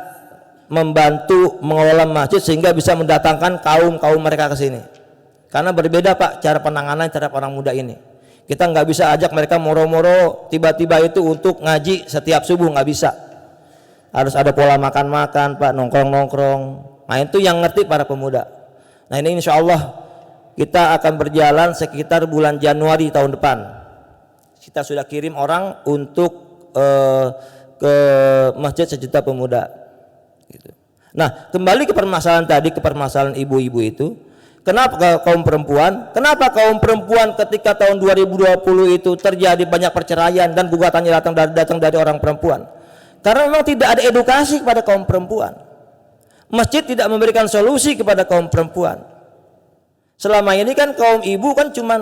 membantu mengelola masjid sehingga bisa mendatangkan kaum mereka ke sini. Karena berbeda, Pak, cara penanganan terhadap orang muda ini. Kita nggak bisa ajak mereka moro-moro tiba-tiba itu untuk ngaji setiap subuh, nggak bisa. Harus ada pola makan-makan, Pak, nongkrong-nongkrong. Nah, itu yang ngerti para pemuda. Nah, ini insya Allah kita akan berjalan sekitar bulan Januari tahun depan. Kita sudah kirim orang untuk ke Masjid Sejuta Pemuda. Gitu. Nah, kembali ke permasalahan tadi, ke permasalahan ibu-ibu itu. Kenapa kaum perempuan? Kenapa kaum perempuan ketika tahun 2020 itu terjadi banyak perceraian dan gugatannya datang dari orang perempuan? Karena memang tidak ada edukasi kepada kaum perempuan. Masjid tidak memberikan solusi kepada kaum perempuan. Selama ini kan kaum ibu kan cuma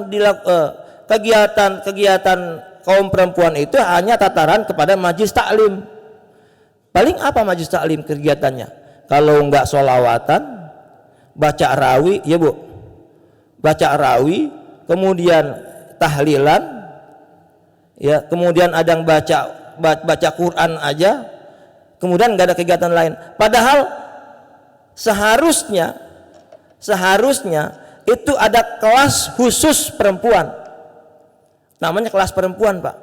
kegiatan kaum perempuan itu hanya tataran kepada majlis taklim. Paling apa majlis taklim kegiatannya? Kalau enggak sholawatan, baca rawi, ya Bu, baca rawi, kemudian tahlilan, ya, kemudian ada yang baca Quran aja, kemudian enggak ada kegiatan lain. Padahal seharusnya itu ada kelas khusus perempuan, namanya kelas perempuan, Pak.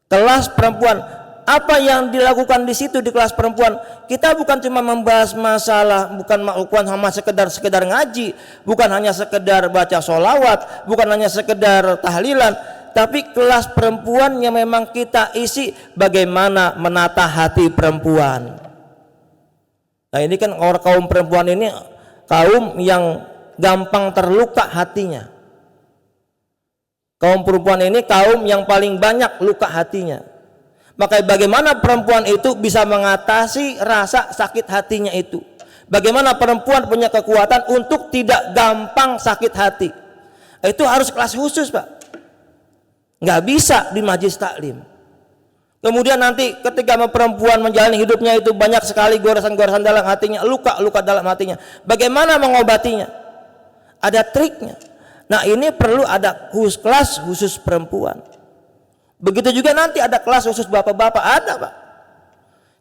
Kelas perempuan, apa yang dilakukan di situ di kelas perempuan? Kita bukan cuma membahas masalah, bukan hanya sekedar ngaji, bukan hanya sekedar baca sholawat, bukan hanya sekedar tahlilan, tapi kelas perempuan yang memang kita isi bagaimana menata hati perempuan. Nah, ini kan orang kaum perempuan ini kaum yang gampang terluka hatinya. Kaum perempuan ini kaum yang paling banyak luka hatinya. Maka bagaimana perempuan itu bisa mengatasi rasa sakit hatinya itu? Bagaimana perempuan punya kekuatan untuk tidak gampang sakit hati? Itu harus kelas khusus, Pak. Nggak bisa di majlis taklim. Kemudian nanti ketika perempuan menjalani hidupnya itu banyak sekali goresan-goresan dalam hatinya, luka-luka dalam hatinya. Bagaimana mengobatinya? Ada triknya. Nah, ini perlu ada kelas khusus perempuan. Begitu juga nanti ada kelas khusus bapak-bapak, ada, Pak.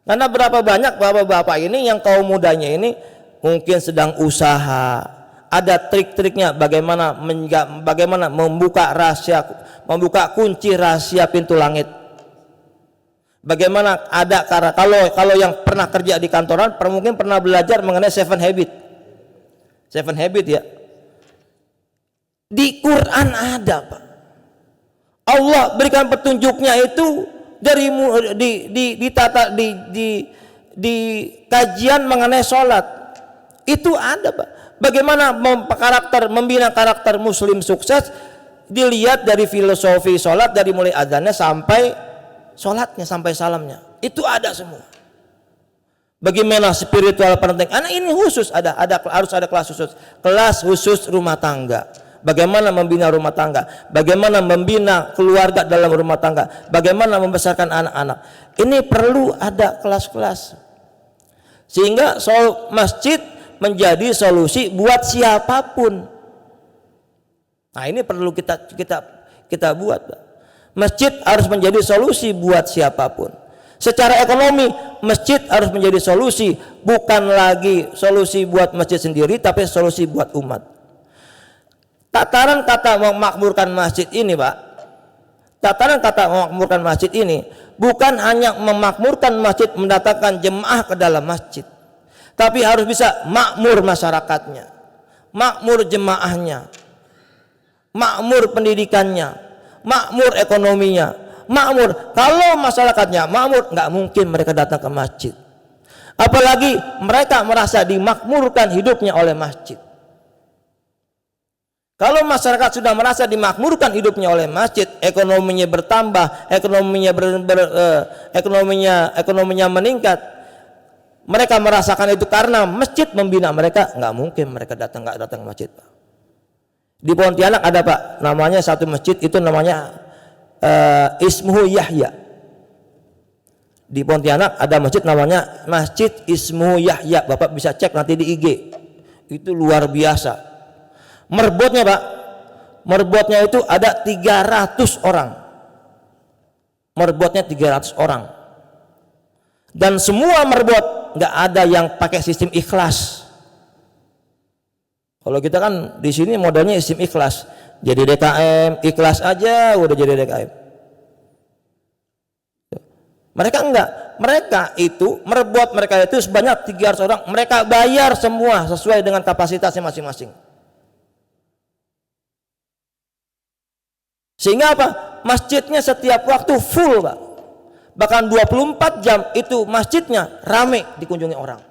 Karena berapa banyak bapak-bapak ini yang kaum mudanya ini mungkin sedang usaha, ada trik-triknya bagaimana membuka kunci rahasia pintu langit. Bagaimana ada kalau yang pernah kerja di kantoran mungkin pernah belajar mengenai seven habit. Seven habit ya. Di Quran ada, Pak. Allah berikan petunjuknya itu dari di kajian mengenai sholat itu ada, Pak. Bagaimana membina karakter muslim sukses dilihat dari filosofi sholat, dari mulai azannya sampai sholatnya sampai salamnya itu ada semua. Bagaimana spiritual parenting anak ini khusus harus ada kelas khusus rumah tangga. Bagaimana membina rumah tangga, bagaimana membina keluarga dalam rumah tangga, bagaimana membesarkan anak-anak. Ini perlu ada kelas-kelas. Sehingga masjid menjadi solusi buat siapapun. Nah, ini perlu kita buat. Masjid harus menjadi solusi buat siapapun. Secara ekonomi, masjid harus menjadi solusi, bukan lagi solusi buat masjid sendiri, tapi solusi buat umat. Tataran kata memakmurkan masjid ini, Pak. Tataran kata memakmurkan masjid ini bukan hanya memakmurkan masjid, mendatangkan jemaah ke dalam masjid, tapi harus bisa makmur masyarakatnya, makmur jemaahnya, makmur pendidikannya, makmur ekonominya, makmur. Kalau masyarakatnya makmur, nggak mungkin mereka datang ke masjid. Apalagi mereka merasa dimakmurkan hidupnya oleh masjid. Kalau masyarakat sudah merasa dimakmurkan hidupnya oleh masjid, ekonominya bertambah, ekonominya meningkat, mereka merasakan itu karena masjid membina mereka, nggak mungkin mereka nggak datang ke masjid. Di Pontianak ada, Pak, namanya satu masjid itu namanya Ismuhu Yahya. Di Pontianak ada masjid namanya Masjid Ismuhu Yahya. Bapak bisa cek nanti di IG. Itu luar biasa. Merbotnya, Pak, merbotnya itu ada 300 orang. Merbotnya 300 orang. Dan semua merbot nggak ada yang pakai sistem ikhlas. Kalau kita kan di sini modelnya sistem ikhlas. Jadi DKM, ikhlas aja udah jadi DKM. Mereka enggak. Mereka itu merbot mereka itu sebanyak 300 orang. Mereka bayar semua sesuai dengan kapasitasnya masing-masing. Sehingga apa? Masjidnya setiap waktu full, Pak. Bahkan 24 jam itu masjidnya ramai dikunjungi orang.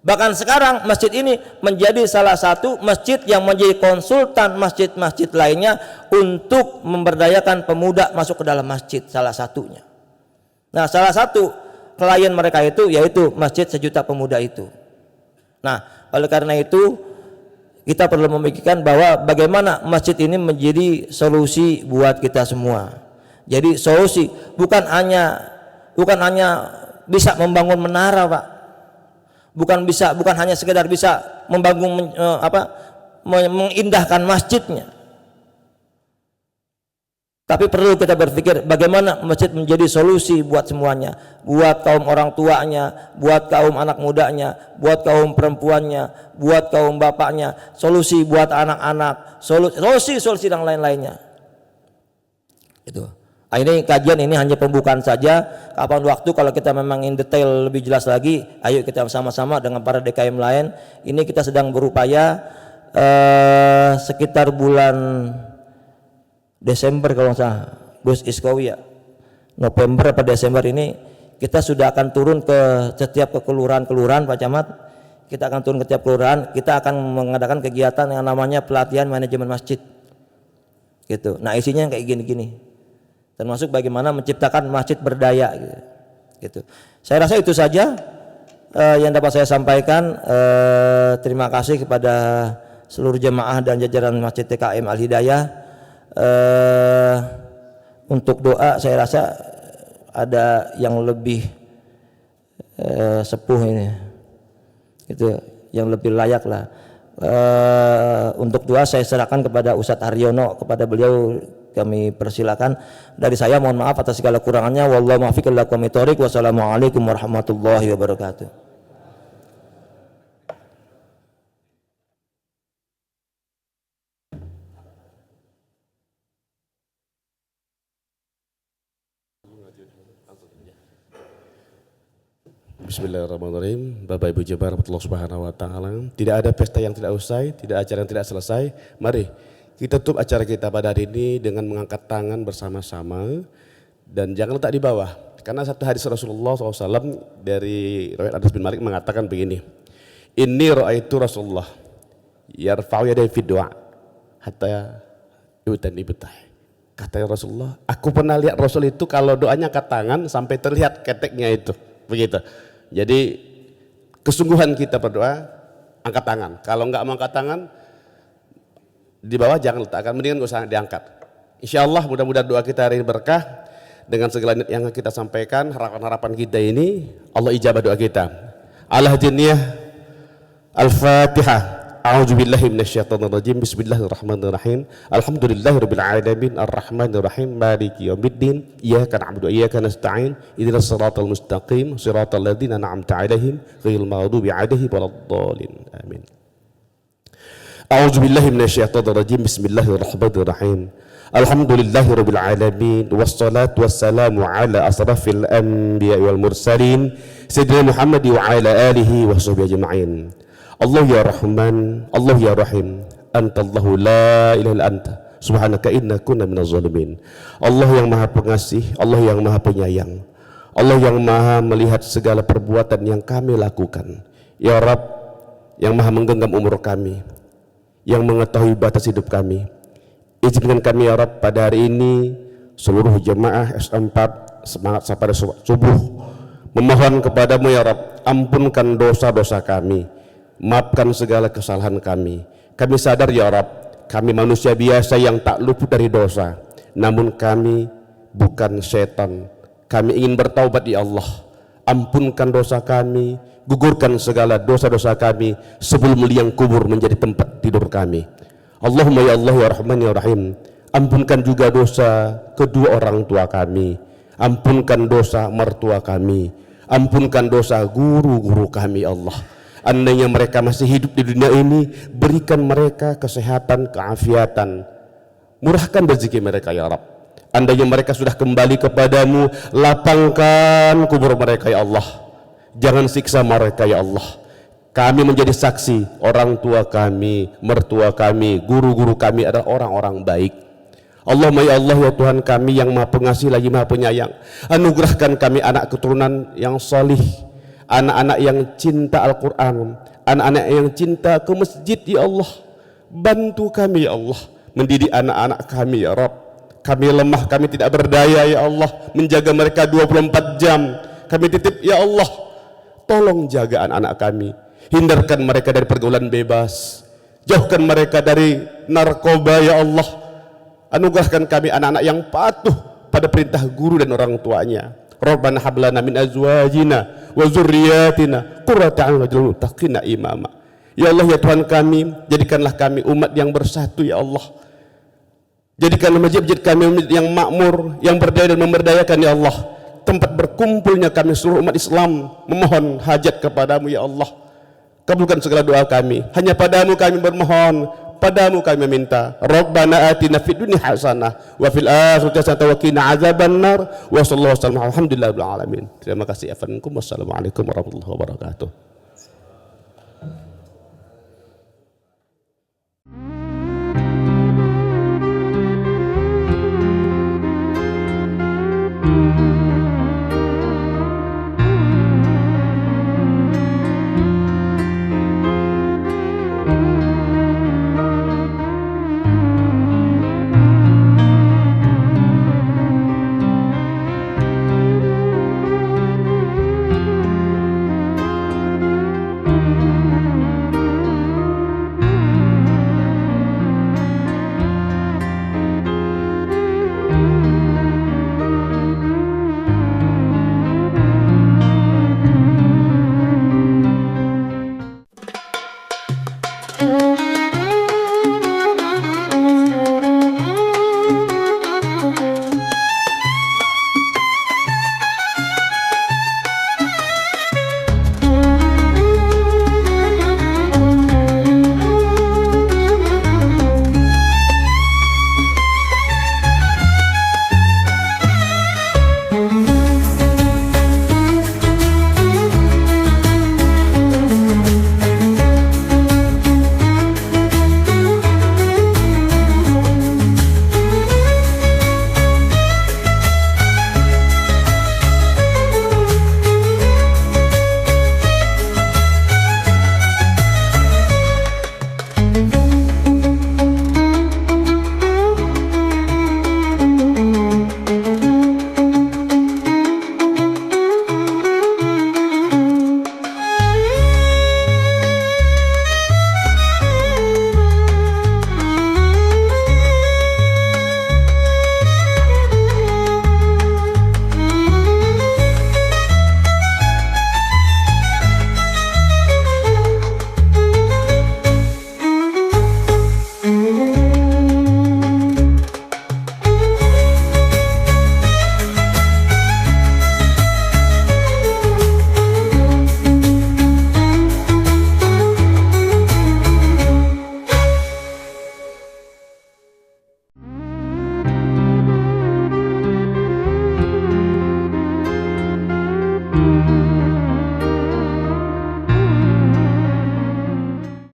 Bahkan sekarang masjid ini menjadi salah satu masjid yang menjadi konsultan masjid-masjid lainnya untuk memberdayakan pemuda masuk ke dalam masjid, salah satunya. Nah, salah satu klien mereka itu yaitu Masjid Sejuta Pemuda itu. Nah, oleh karena itu kita perlu memikirkan bahwa bagaimana masjid ini menjadi solusi buat kita semua. Jadi solusi bukan hanya bisa membangun menara, Pak. Bukan hanya sekedar bisa membangun mengindahkan masjidnya. Tapi perlu kita berpikir bagaimana masjid menjadi solusi buat semuanya, buat kaum orang tuanya, buat kaum anak mudanya, buat kaum perempuannya, buat kaum bapaknya, solusi buat anak-anak, solusi dan lain-lainnya. Itu. Ini kajian ini hanya pembukaan saja. Kapan waktu kalau kita memang in detail lebih jelas lagi, ayo kita sama-sama dengan para DKM lain. Ini kita sedang berupaya sekitar bulan Desember kalau nggak salah, Gus Iskowi ya, November atau Desember ini kita sudah akan turun ke setiap kelurahan Pak Camat. Kita akan turun ke setiap kelurahan, kita akan mengadakan kegiatan yang namanya pelatihan manajemen masjid. Gitu. Nah, isinya kayak gini-gini. Termasuk bagaimana menciptakan masjid berdaya gitu. Saya rasa itu saja yang dapat saya sampaikan. Terima kasih kepada seluruh jemaah dan jajaran Masjid TKM Al Hidayah. Untuk doa saya rasa ada yang lebih sepuh ini, itu yang lebih layak lah. Untuk doa saya serahkan kepada Ustadz Haryono, kepada beliau kami persilakan. Dari saya mohon maaf atas segala kurangannya. Wallahu muwaffiq ila aqwamit thoriq. Wassalamualaikum warahmatullahi wabarakatuh. Bismillahirrahmanirrahim. Bapak Ibu Jabar rahmatullah subhanahu wa ta'ala. Tidak ada pesta yang tidak usai, tidak acara yang tidak selesai. Mari kita tutup acara kita pada hari ini dengan mengangkat tangan bersama-sama. Dan jangan letak di bawah. Karena satu hadis Rasulullah SAW dari riwayat Anas bin Malik mengatakan begini. Inni ra'aitu Rasulullah yarfa'u yadayhi fid du'a hatta yu'tan ibtah. Kata Rasulullah, aku pernah lihat Rasul itu kalau doanya angkat tangan sampai terlihat keteknya itu. Begitu. Jadi kesungguhan kita berdoa, angkat tangan. Kalau enggak mau angkat tangan, di bawah jangan letakkan, mendingan gak usah diangkat. Insya Allah mudah-mudahan doa kita hari ini berkah. Dengan segala yang kita sampaikan, harapan-harapan kita ini, Allah ijabah doa kita. Al-Hadiniyah, Al-Fatihah. A'udzubillahi minasyaitonirrajim. Bismillahirrahmanirrahim. Alhamdulillahirabbil alamin arrahmanirrahim maliki yaumiddin. Iyyaka na'budu wa iyyaka nasta'in. Ihdinas siratal mustaqim, siratal ladzina an'amta 'alaihim ghairil maghdubi 'alaihim waladdallin. Amin. A'udzubillahi minasyaitonirrajim. Bismillahirrahmanirrahim. Alhamdulillahirabbil alamin wassalatu wassalamu ala asrafil anbiya'i wal mursalin sayyidina Muhammad wa ala alihi wa sahbihi ajma'in. Allah ya Rahman, Allah ya Rahim, Antallahu la ilaha illa anta, subhanaka inna kunna minaz zalimin. Allah yang maha pengasih, Allah yang maha penyayang, Allah yang maha melihat segala perbuatan yang kami lakukan. Ya Rabb, yang maha menggenggam umur kami, yang mengetahui batas hidup kami, izinkan kami ya Rabb pada hari ini seluruh jemaah S4 semangat pada subuh memohon kepadamu ya Rabb, ampunkan dosa-dosa kami, maafkan segala kesalahan kami. Kami sadar ya Rabb, kami manusia biasa yang tak luput dari dosa. Namun kami bukan setan. Kami ingin bertaubat ya Allah. Ampunkan dosa kami, gugurkan segala dosa-dosa kami sebelum liang kubur menjadi tempat tidur kami. Allahumma ya Allah ya Rahman ya Rahim, ampunkan juga dosa kedua orang tua kami. Ampunkan dosa mertua kami. Ampunkan dosa guru-guru kami Allah. Andainya mereka masih hidup di dunia ini, berikan mereka kesehatan, keafiatan, murahkan rezeki mereka ya Rabb. Andainya mereka sudah kembali kepadamu, lapangkan kubur mereka ya Allah. Jangan siksa mereka ya Allah. Kami menjadi saksi, orang tua kami, mertua kami, guru-guru kami adalah orang-orang baik. Allahumma ya Allah ya Tuhan kami yang maha pengasih lagi maha penyayang, anugerahkan kami anak keturunan yang salih, anak-anak yang cinta Al-Quran, anak-anak yang cinta ke masjid ya Allah. Bantu kami ya Allah mendidik anak-anak kami ya Rabb. Kami lemah, kami tidak berdaya ya Allah menjaga mereka 24 jam. Kami titip ya Allah, tolong jaga anak-anak kami, hindarkan mereka dari pergaulan bebas, jauhkan mereka dari narkoba ya Allah. Anugerahkan kami anak-anak yang patuh pada perintah guru dan orang tuanya. Rabbana hab lana min azwajina wa dzurriyyatina qurrata a'yun waj'alna lil muttaqina imama. Ya Allah ya Tuhan kami, jadikanlah kami umat yang bersatu ya Allah. Jadikanlah masjid-masjid kami umat yang makmur, yang berdaya dan memberdayakan ya Allah. Tempat berkumpulnya kami seluruh umat Islam memohon hajat kepadamu ya Allah. Kabulkan segala doa kami. Hanya padamu kami bermohon, padamu kami meminta. Rabbana atina fid dunya hasanah wa fil akhirati hasanah wa qina adzabannar. Wa sallallahu alaihi wasallam. Alhamdulillahirabbil alamin. Terima kasih. Assalamualaikum warahmatullahi wabarakatuh.